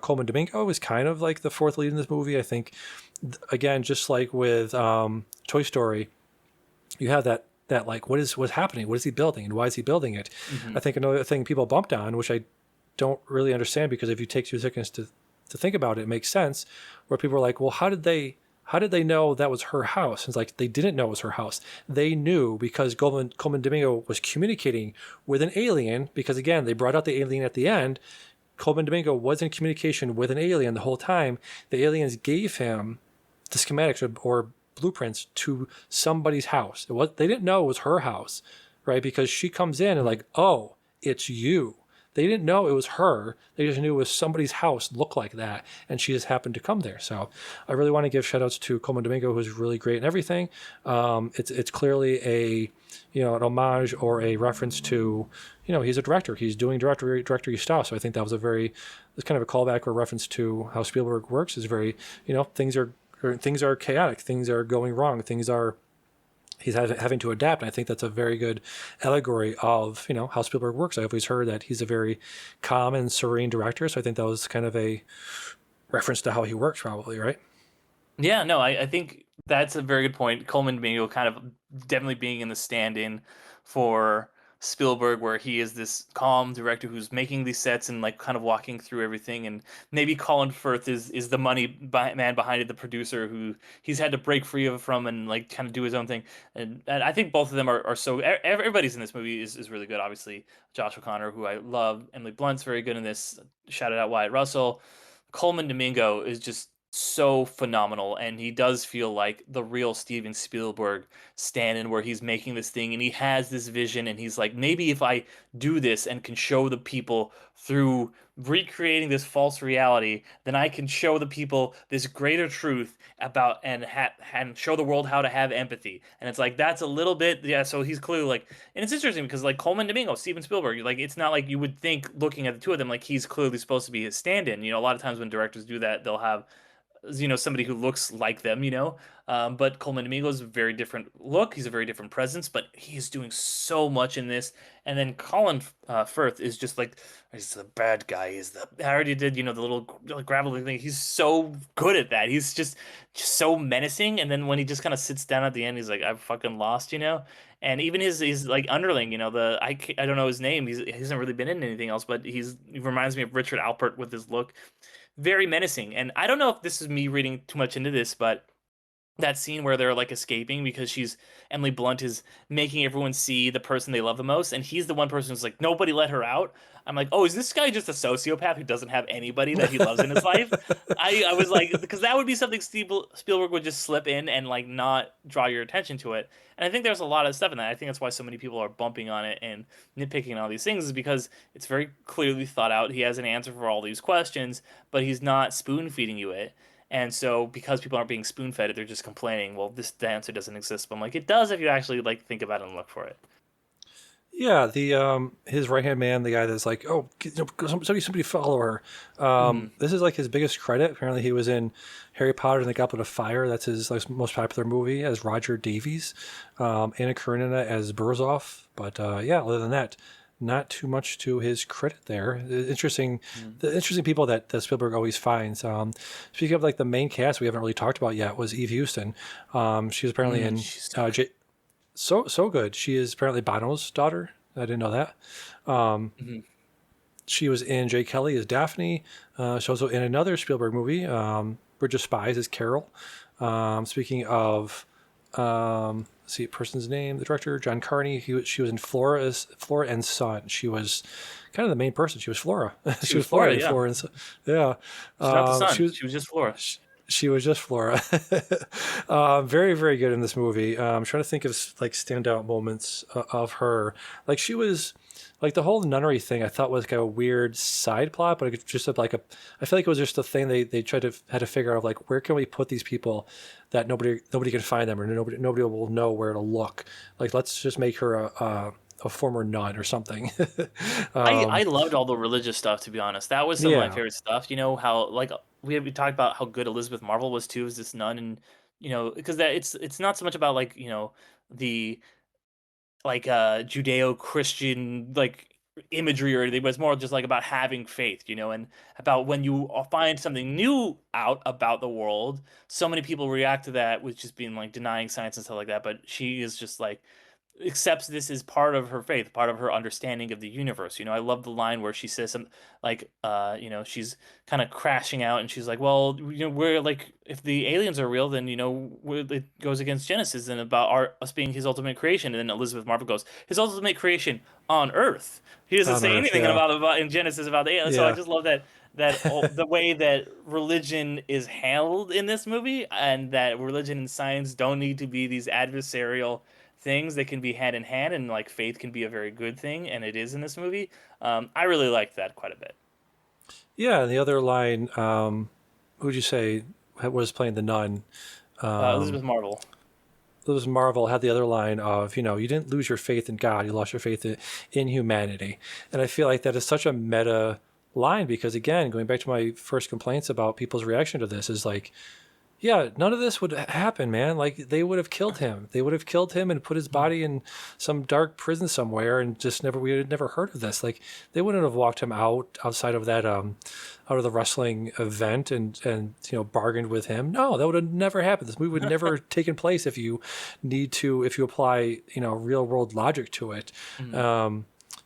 Coleman Domingo is kind of like the fourth lead in this movie. I think, again, just like with Toy Story, you have that like what's happening? What is he building, and why is he building it? Mm-hmm. I think another thing people bumped on, which I don't really understand, because if you take 2 seconds to think about it, it makes sense. Where people are like, well, how did they know that was her house? And it's like, they didn't know it was her house. They knew because Coleman Domingo was communicating with an alien, because again, they brought out the alien at the end. Coleman Domingo was in communication with an alien the whole time. The aliens gave him the schematics or blueprints to somebody's house. They didn't know it was her house, right? Because she comes in and like, oh, it's you. They didn't know it was her. They just knew it was somebody's house looked like that, and she just happened to come there. So I really want to give shout outs to Coleman Domingo, who's really great in everything. It's clearly an homage or a reference to, he's a director. He's doing directory stuff. So I think that was it's kind of a callback or reference to how Spielberg works. Is very, things are chaotic. Things are going wrong. He's having to adapt. And I think that's a very good allegory of, how Spielberg works. I've always heard that he's a very calm and serene director. So I think that was kind of a reference to how he works, probably, right? Yeah, no, I think that's a very good point. Coleman Domingo kind of definitely being in the stand-in for Spielberg, where he is this calm director who's making these sets and like kind of walking through everything. And maybe Colin Firth is the man behind it, the producer who he's had to break free from and like kind of do his own thing. And I think both of them are so everybody's in this movie is really good. Obviously, Josh O'Connor, who I love, Emily Blunt's very good in this. Shout out Wyatt Russell. Coleman Domingo is just so phenomenal, and he does feel like the real Steven Spielberg stand-in, where he's making this thing and he has this vision, and he's like, maybe if I do this and can show the people through recreating this false reality, then I can show the people this greater truth about and show the world how to have empathy. And it's like that's a little bit, yeah. So he's clearly like, and it's interesting because like Coleman Domingo, Steven Spielberg, like it's not like you would think looking at the two of them like he's clearly supposed to be his stand-in. A lot of times when directors do that, they'll have somebody who looks like them, but Coleman Domingo's a very different look. He's a very different presence, but he's doing so much in this. And then Colin Firth is just like, he's the bad guy. I already did, the little gravel thing. He's so good at that. He's just so menacing. And then when he just kind of sits down at the end, he's like, I've fucking lost. And even his like underling, I don't know his name. He hasn't really been in anything else, but he reminds me of Richard Alpert with his look, very menacing. And I don't know if this is me reading too much into this, but that scene where they're like escaping because Emily Blunt is making everyone see the person they love the most, and he's the one person who's like, nobody let her out. I'm like, oh, is this guy just a sociopath who doesn't have anybody that he loves in his life? I was like, because that would be something Spielberg would just slip in and like not draw your attention to it. And I think there's a lot of stuff in that. I think that's why so many people are bumping on it and nitpicking all these things, is because it's very clearly thought out. He has an answer for all these questions, but he's not spoon feeding you it. And so because people aren't being spoon fed it, they're just complaining, well, the answer doesn't exist. But I'm like, it does if you actually like think about it and look for it. Yeah, the his right hand man, the guy that's like, oh, somebody follow her. Hmm. This is like his biggest credit. Apparently, he was in Harry Potter and the Goblet of Fire. That's his like most popular movie as Roger Davies. Anna Karenina as Burzov. But yeah, other than that, not too much to his credit there. The interesting people that Spielberg always finds. Speaking of like the main cast, we haven't really talked about yet was Eve Houston. She was apparently in She's so good. so good. She is apparently Bono's daughter. I didn't know that. Hmm. She was in Jay Kelly as Daphne. She also in another Spielberg movie, Bridge of Spies as Carol. Speaking of, let's see, person's name, the director John Carney. She was in Flora as Flora and Son. She was kind of the main person. She was Flora. She She was was Flora Flora, in yeah. Flora and Son. Yeah. She's not the She sun. was She was just Flora. she was just Flora. Very, very good in this movie. I'm trying to think of like standout moments of her. Like she was, like the whole nunnery thing. I thought was kind of a weird side plot, but it just like a. I feel like it was just a thing they tried to had to figure out like where can we put these people that nobody can find them or nobody will know where to look. Like let's just make her a former nun or something. I um, loved all the religious stuff, to be honest. That was some of my yeah, favorite stuff. You know how like we talked about how good Elizabeth Marvel was too as this nun, and because that it's not so much about like the like Judeo-Christian like imagery or anything, but it's more just like about having faith, and about when you find something new out about the world, so many people react to that with just being like denying science and stuff like that. But she is just like accepts this as part of her faith, part of her understanding of the universe. I love the line where she says some like she's kind of crashing out and she's like, well, we're like if the aliens are real, then it goes against Genesis and about us being his ultimate creation. And then Elizabeth Marvel goes, his ultimate creation on Earth. He doesn't on say Earth. anything Yeah, about in Genesis about the aliens. So I yeah. just love the way that religion is handled in this movie, and that religion and science don't need to be these adversarial things. They can be hand in hand, and like faith can be a very good thing, and it is in this movie. I really liked that quite a bit. Yeah, and the other line, who'd you say was playing the nun? Elizabeth Marvel. Lewis Marvel had the other line of, you didn't lose your faith in God, you lost your faith in humanity. And I feel like that is such a meta line because, again, going back to my first complaints about people's reaction to this, is like, yeah, none of this would happen, man. Like they would have killed him. They would have killed him and put his body in some dark prison somewhere, and just never we had never heard of this. Like they wouldn't have walked him outside of that out of the wrestling event and bargained with him. No, that would have never happened. This movie would never taken place if you apply real world logic to it. Mhm.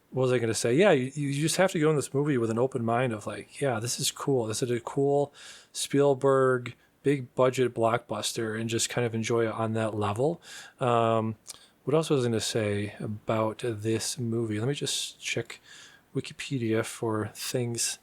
What was I going to say? Yeah, you just have to go in this movie with an open mind of like, yeah, this is cool. This is a cool Spielberg big budget blockbuster and just kind of enjoy it on that level. What else was I going to say about this movie? Let me just check Wikipedia for things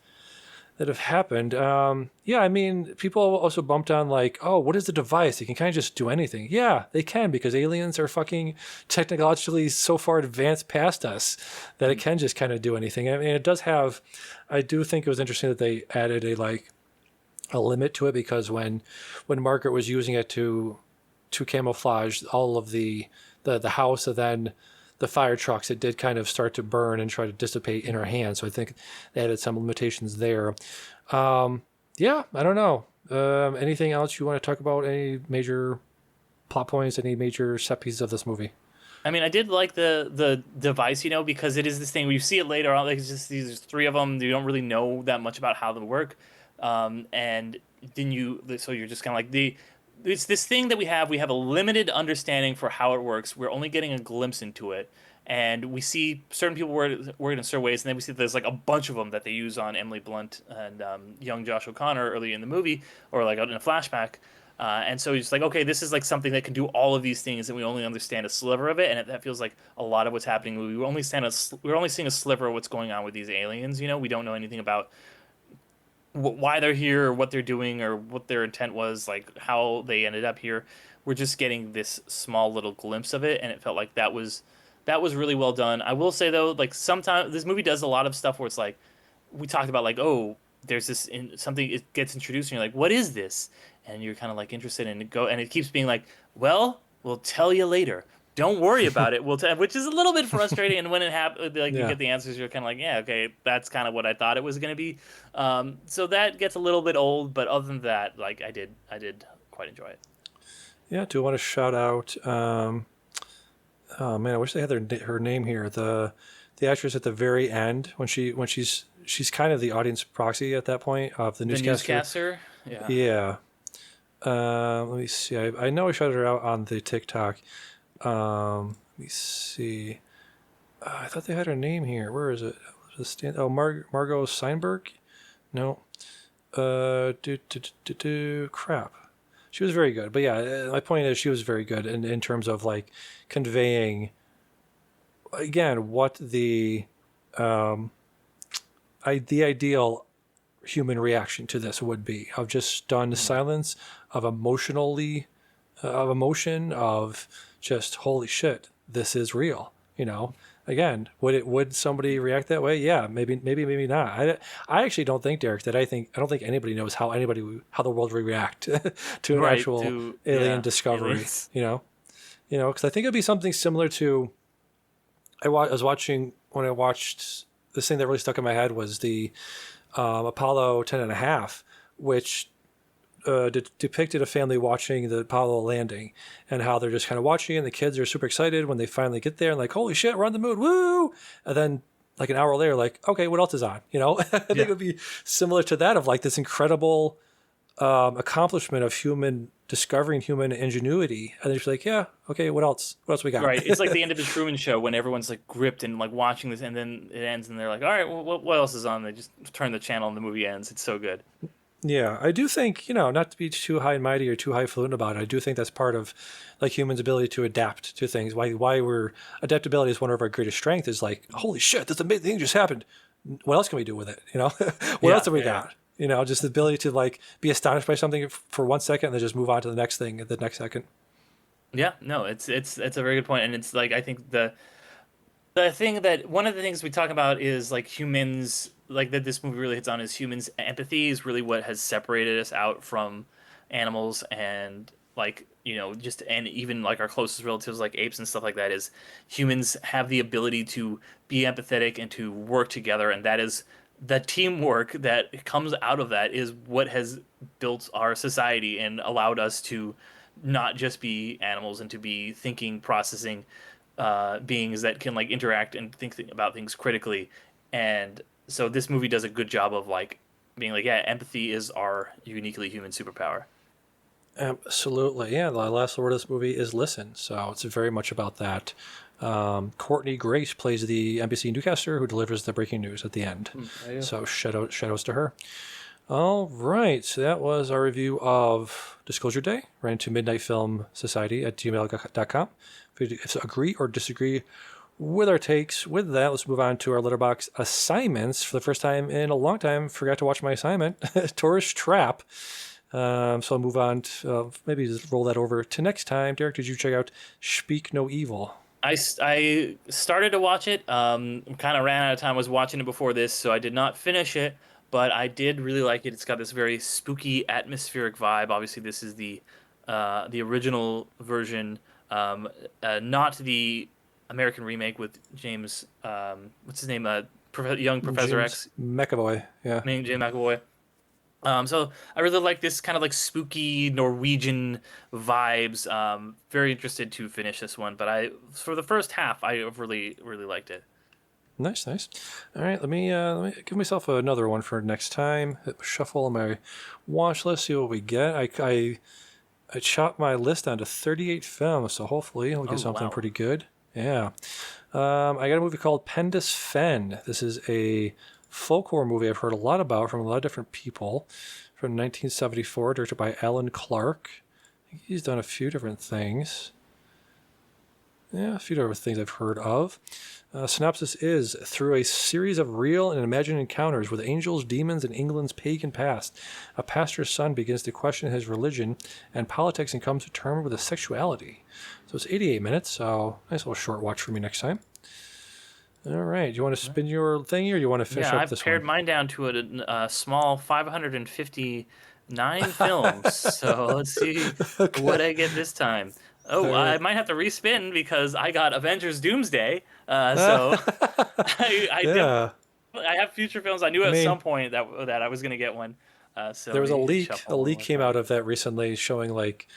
that have happened. Yeah, I mean, people also bumped on like, oh, what is the device? They can kind of just do anything. Yeah, they can because aliens are fucking technologically so far advanced past us that it can just kind of do anything. I mean, it does have. I do think it was interesting that they added a limit to it because when Margaret was using it to camouflage all of the house and then the fire trucks, it did kind of start to burn and try to dissipate in her hand. So I think they added some limitations there. Yeah, I don't know. Anything else you want to talk about? Any major plot points? Any major set pieces of this movie? I mean, I did like the device, because it is this thing. We see it later on. Like it's just these three of them. You don't really know that much about how they work, and then so you're just kind of like it's this thing that we have. We have a limited understanding for how it works. We're only getting a glimpse into it, and we see certain people work it in certain ways, and then we see there's like a bunch of them that they use on Emily Blunt and young Josh O'Connor early in the movie, or like in a flashback. And so it's like, okay, this is like something that can do all of these things, and we only understand a sliver of it, and that feels like a lot of what's happening. We're only seeing a sliver of what's going on with these aliens. We don't know anything about why they're here, or what they're doing, or what their intent was, like how they ended up here. We're just getting this small little glimpse of it, and it felt like that was really well done. I will say though, like sometimes this movie does a lot of stuff where it's like we talked about, like, oh, there's something, it gets introduced and you're like, what is this? And you're kind of like interested in it, and it keeps being like, well, we'll tell you later. don't worry about it. Which is a little bit frustrating. And when it happens, like you Yeah. get the answers, you're kind of like, yeah, okay, that's kind of what I thought it was going to be. So that gets a little bit old, but other than that, like I did quite enjoy it. Yeah. Do want to shout out? Oh man, I wish they had her name here. The actress at the very end when she's kind of the audience proxy at that point of the The newscaster. newscaster, yeah. Yeah. Let me see. I know I shouted her out on the TikTok. Let me see. I thought they had her name here. Where is it? Oh, Margot Steinberg? No. Crap. She was very good. But yeah, my point is she was very good in terms of like conveying, again, what the ideal human reaction to this would be of just stunned silence, of of emotion, of just holy shit, this is real. Again, would somebody react that way? Yeah, maybe not. I actually don't think, Derek, that I don't think anybody knows how the world would react to an Right, actual to alien yeah, discovery. aliens. Because I think it'd be something similar to I was watching when I watched this thing that really stuck in my head was the Apollo 10 and a half, which depicted a family watching the Apollo landing and how they're just kind of watching and the kids are super excited when they finally get there and like, holy shit, we're on the moon, woo! And then like an hour later, like, okay, what else is on? I think Yeah. it would be similar to that of like this incredible accomplishment of human discovering human ingenuity. And they're just like, yeah, okay, what else? What else we got? Right. It's like the end of the Truman Show when everyone's like gripped and like watching this, and then it ends, and they're like, "All right, well, what else is on?" They just turn the channel, and the movie ends. It's so good. Yeah, I do think, not to be too high and mighty or too highfalutin about it, I do think that's part of like humans' ability to adapt to things. Why we're adaptability is one of our greatest strengths is like, holy shit, this amazing thing just happened. What else can we do with it? What else Yeah, have we yeah, got? Just the ability to like be astonished by something for 1 second and then just move on to the next thing at the next second. yeah. No, it's a very good point, and it's like I think the thing that one of the things we talk about is like humans, like that this movie really hits on is humans' empathy is really what has separated us out from animals and like just and even like our closest relatives like apes and stuff like that is humans have the ability to be empathetic and to work together, and that is the teamwork that comes out of that is what has built our society and allowed us to not just be animals and to be thinking, processing beings that can like interact and think about things critically. And so this movie does a good job of like being like, yeah, empathy is our uniquely human superpower. Absolutely. Yeah, the last word of this movie is listen. So it's very much about that. Courtney Grace plays the NBC newscaster who delivers the breaking news at the end. So shout outs to her. All right, so that was our review of Disclosure Day. Ran into Midnight Film Society at gmail.com. If you agree or disagree with our takes, with that, let's move on to our Letterboxd assignments. For the first time in a long time, forgot to watch my assignment, Tourist Trap. So I'll move on to maybe just roll that over to next time. Derek, did you check out Speak No Evil? I started to watch it. Kind of ran out of time. I was watching it before this, so I did not finish it. But I did really like it. It's got this very spooky, atmospheric vibe. Obviously, this is the original version, not the American remake with James. What's his name? Young Professor James X. McAvoy. Yeah. Named James McAvoy. So I really like this kind of like spooky Norwegian vibes. Very interested to finish this one, but for the first half I really really liked it. Nice, nice. All right, let me give myself another one for next time. Shuffle my watch list, see what we get. I chopped my list down to 38 films, so hopefully we'll Oh get something wow. pretty good. Yeah. I got a movie called Pendas Fen. This is a folklore movie I've heard a lot about from a lot of different people. From 1974, directed by Alan Clark. I think he's done a few different things. Yeah, a few different things I've heard of. Synopsis is, through a series of real and imagined encounters with angels, demons, and England's pagan past, a pastor's son begins to question his religion and politics and comes to terms with his sexuality. So it's 88 minutes, so nice little short watch for me next time. All right, do you want to spin your thing or do you want to finish Yeah, up I've this pared one? mine down to a small 559 films. So let's see Okay. what I get this time. Oh, All I right. might have to respin because I got Avengers Doomsday. So I did. Yeah. I have future films. I knew I at mean, some point that I was gonna get one. So there let was a me leak. A shuffle one leak more came time. out of that recently, showing like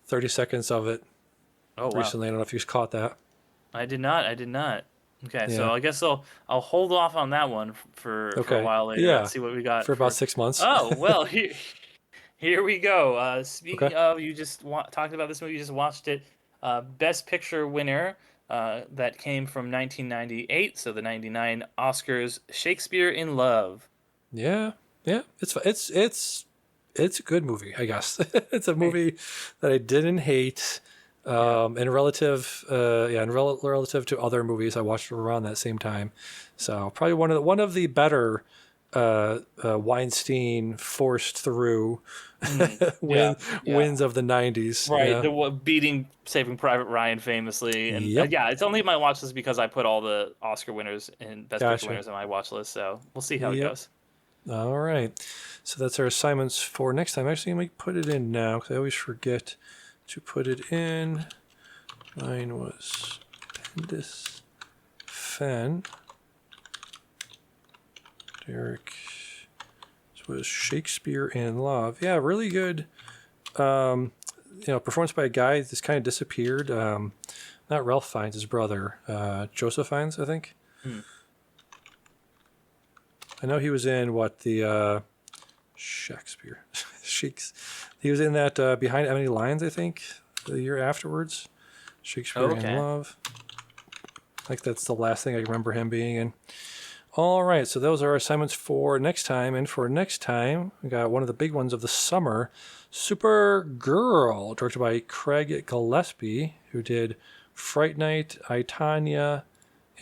30 seconds of it Oh wow, recently. I don't know if you caught that. I did not. I did not. Okay, Yeah. so I guess I'll hold off on that one for a Okay. while later and Yeah. see what we For got about for. 6 months. Oh well, here we go. Okay. Speaking of, you just talked about this movie. You just watched it. Best Picture winner. That came from 1998, so the 99 Oscars. Shakespeare in Love. Yeah. Yeah. It's a good movie, I guess. It's a movie that I didn't hate. Yeah. In relative, yeah, in relative to other movies I watched around that same time, so probably one of the better Weinstein forced through Yeah. Yeah. wins of the '90s. Right, Yeah. the beating Saving Private Ryan famously, and Yep. yeah, it's only my watch list because I put all the Oscar winners and Best Picture Gotcha. winners on my watch list. So we'll see how it Yep. goes. All right. So that's our assignments for next time. Actually, let me put it in now because I always forget to put it in. Mine was Pendas, Fen, Derick. This was Shakespeare in Love. Yeah, really good. Performance by a guy that's kind of disappeared. Not Ralph Fiennes, his brother, Joseph Fiennes, I think. Hmm. I know he was in Shakespeare. Shakes. He was in that Behind Enemy Lines, I think, the year afterwards. Oh, Shakespeare in okay. Love. I think that's the last thing I remember him being in. All right, so those are our assignments for next time. And for next time, we got one of the big ones of the summer, Supergirl, directed by Craig Gillespie, who did Fright Night, I, Tonya,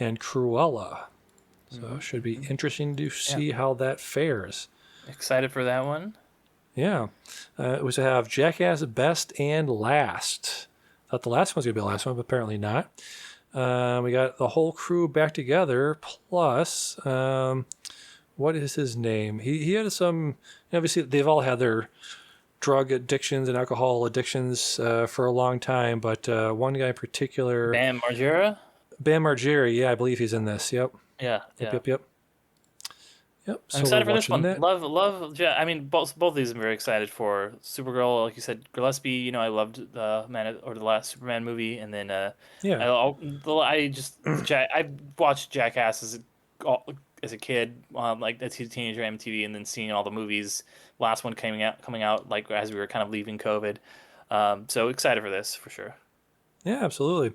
and Cruella. So it should be interesting to Yeah, see how that fares. excited for that one. Yeah. It was to have Jackass Best and Last. Thought the last one's going to be the last one, but apparently not. We got the whole crew back together, plus, what is his name? He had some, obviously, they've all had their drug addictions and alcohol addictions for a long time, but one guy in particular, Bam Margera. Bam Margera, yeah, I believe he's in this. Yep. Yeah, Yep, yeah. yep, yep. Yep, I'm so we're excited for this watching one. that. Love. I mean, both of these I'm very excited for. Supergirl, like you said, Gillespie. You know, I loved the the last Superman movie, and then Yeah. I just I watched Jackass as a kid, like as a teenager on MTV, and then seeing all the movies. Last one coming out like as we were kind of leaving COVID. So excited for this for sure. Yeah, absolutely.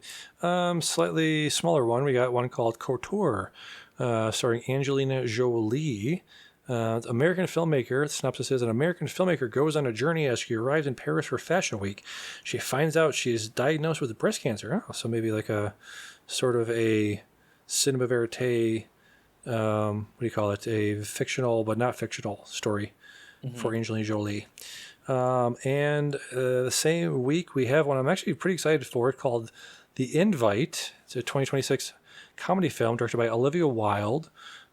Slightly smaller one. We got one called Couture, starring Angelina Jolie. American filmmaker. The synopsis is: an American filmmaker goes on a journey as she arrives in Paris for Fashion Week. She finds out she is diagnosed with breast cancer. Oh, so maybe like a sort of a cinema verite. What do you call it? A fictional but not fictional story Hmm. for Angelina Jolie. And the same week, we have one I'm actually pretty excited for it called The Invite. It's a 2026 comedy film directed by Olivia Wilde.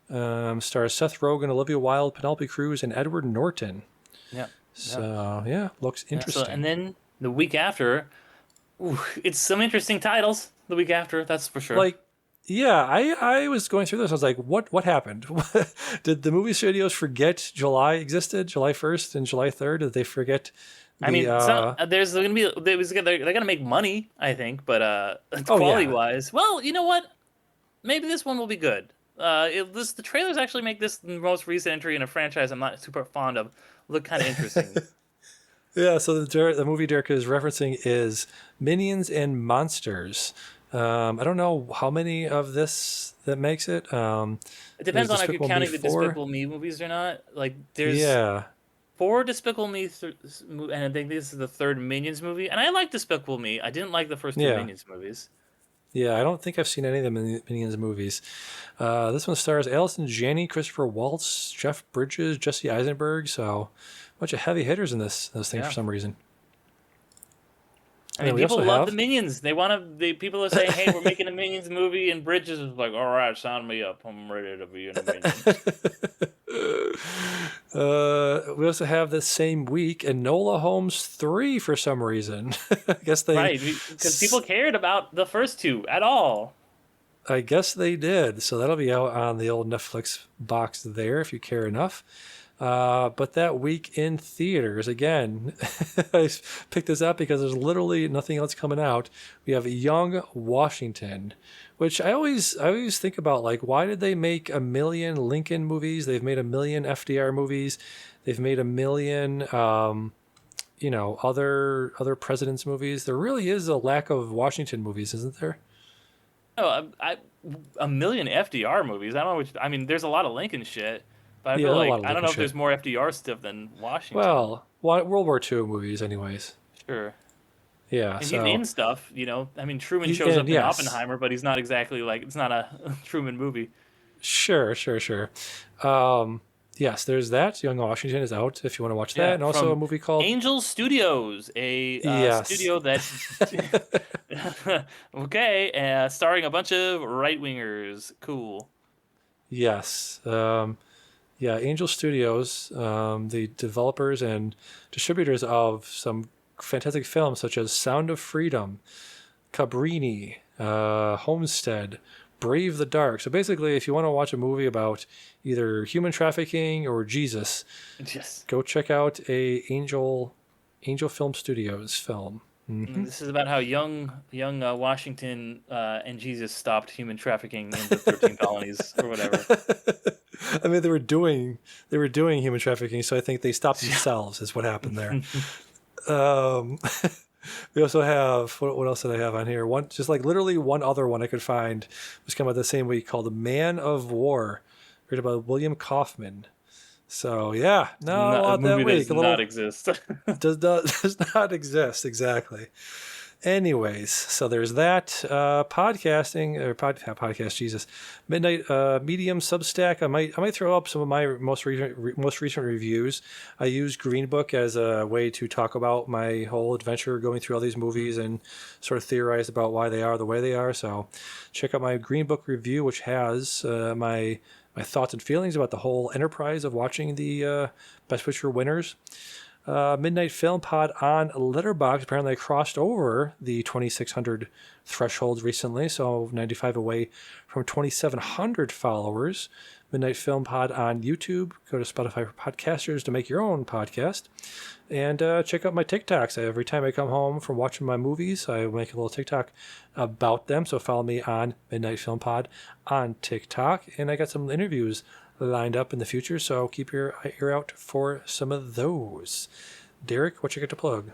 Stars Seth Rogen, Olivia Wilde, Penelope Cruz, and Edward Norton. Yeah, yeah, So, yeah, looks yeah. So interesting. and then the week after, ooh, it's some interesting titles. The week after, that's for sure. Like, yeah, I was going through this. I was like, what happened? Did the movie studios forget July existed, July 1st and July 3rd? Did they forget I the, mean, there's gonna be they're gonna make money, I think, but oh, quality yeah. wise, well, you know what? Maybe this one will be good. The trailers actually make this the most recent entry in a franchise I'm not super fond of look kind of interesting. Yeah, so the movie Derek is referencing is Minions and Monsters. I don't know how many of this that makes it. It There's depends on if you're Despicable Me counting the 4. Despicable Me movies or not. Like, there's Yeah, four Despicable Me, and I think this is the third Minions movie. And I like Despicable Me. I didn't like the first two yeah, Minions movies. yeah. I don't think I've seen any of the Minions movies. This one stars Allison Janney, Christopher Waltz, Jeff Bridges, Jesse Eisenberg. So, a bunch of heavy hitters in this thing for Yeah. some reason. I And then mean, we people also love the have Minions. They want to. People are saying, "Hey, we're making a Minions movie," and Bridges is like, "All right, sign me up. I'm ready to be in a Minions." We also have the same week Enola Holmes 3 for some reason. I guess they Right, because people cared about the first two at all. I guess they did. So that'll be out on the old Netflix box there if you care enough. But that week in theaters, again, I picked this up because there's literally nothing else coming out. We have Young Washington, which I always think about, like, why did they make a million Lincoln movies? They've made a million FDR movies. They've made a million, other presidents movies. There really is a lack of Washington movies, isn't there? Oh, a million FDR movies. I don't know which. I mean, there's a lot of Lincoln shit, but I Yeah, feel there's a lot like of I don't Lincoln know if shit. there's more FDR stuff than Washington. Well, World War II movies, anyways. Sure. Yeah, And he's so in stuff, you know. I mean, Truman he's shows in, up in yes. Oppenheimer, but he's not exactly like it's not a Truman movie. Sure, sure, sure. Um, yes, there's that. Young Washington is out if you want to watch that. Yeah, And also a from movie called, Angel Studios, a yes. studio that okay, starring a bunch of right wingers. Cool. Yes. Yeah, Angel Studios, the developers and distributors of some fantastic films such as Sound of Freedom, Cabrini, Homestead, Brave the Dark. So basically, if you want to watch a movie about either human trafficking or Jesus, Yes. go check out Angel Film Studios film. And this is about how young Washington and Jesus stopped human trafficking in the 13 colonies or whatever. I mean, they were doing human trafficking, so I think they stopped themselves. Is what happened there. Um, we also have what else did I have on here? One, just like literally one other one I could find was coming out the same week called "The Man of War," written by William Kaufman. So yeah, not a Not, a lot that movie that week. does A not little exist. does not does not exist exactly. Anyways, so there's that podcasting or podcast. Jesus, Midnight Medium Substack. I might throw up some of my most recent reviews. I use Green Book as a way to talk about my whole adventure going through all these movies and sort of theorize about why they are the way they are. So check out my Green Book review, which has my thoughts and feelings about the whole enterprise of watching the Best Picture winners. Midnight Film Pod on Letterboxd. Apparently, I crossed over the 2,600 threshold recently, so 95 away from 2,700 followers. Midnight Film Pod on YouTube. Go to Spotify for podcasters to make your own podcast. And check out my TikToks. Every time I come home from watching my movies, I make a little TikTok about them. So follow me on Midnight Film Pod on TikTok. And I got some interviews lined up in the future, so keep your ear out for some of those. Derek, what you got to plug?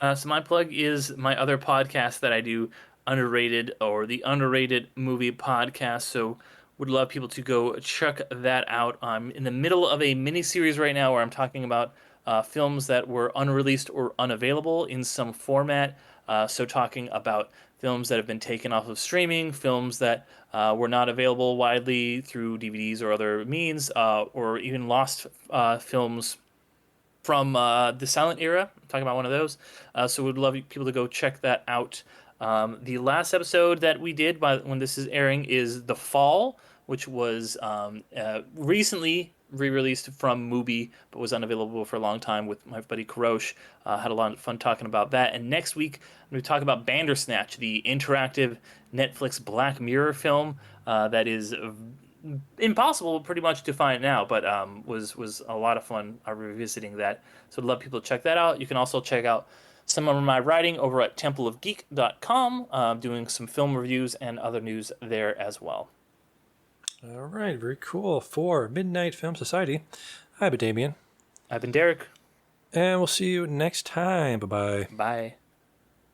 So my plug is my other podcast that I do, Underrated, or the Underrated Movie Podcast. So would love people to go check that out. I'm in the middle of a mini series right now where I'm talking about films that were unreleased or unavailable in some format. So talking about films that have been taken off of streaming, films that were not available widely through DVDs or other means, or even lost films from the silent era. I'm talking about one of those. So we'd love people to go check that out. The last episode that we did when this is airing is The Fall, which was recently re-released from Mubi, but was unavailable for a long time with my buddy Karosh. Had a lot of fun talking about that. And next week, we talk about Bandersnatch, the interactive Netflix Black Mirror film that is impossible pretty much to find now, but was a lot of fun revisiting that. So I'd love people to check that out. You can also check out some of my writing over at templeofgeek.com, doing some film reviews and other news there as well. All right, very cool. For Midnight Film Society, I've been Damian. I've been Derek. And we'll see you next time. Bye-bye. Bye.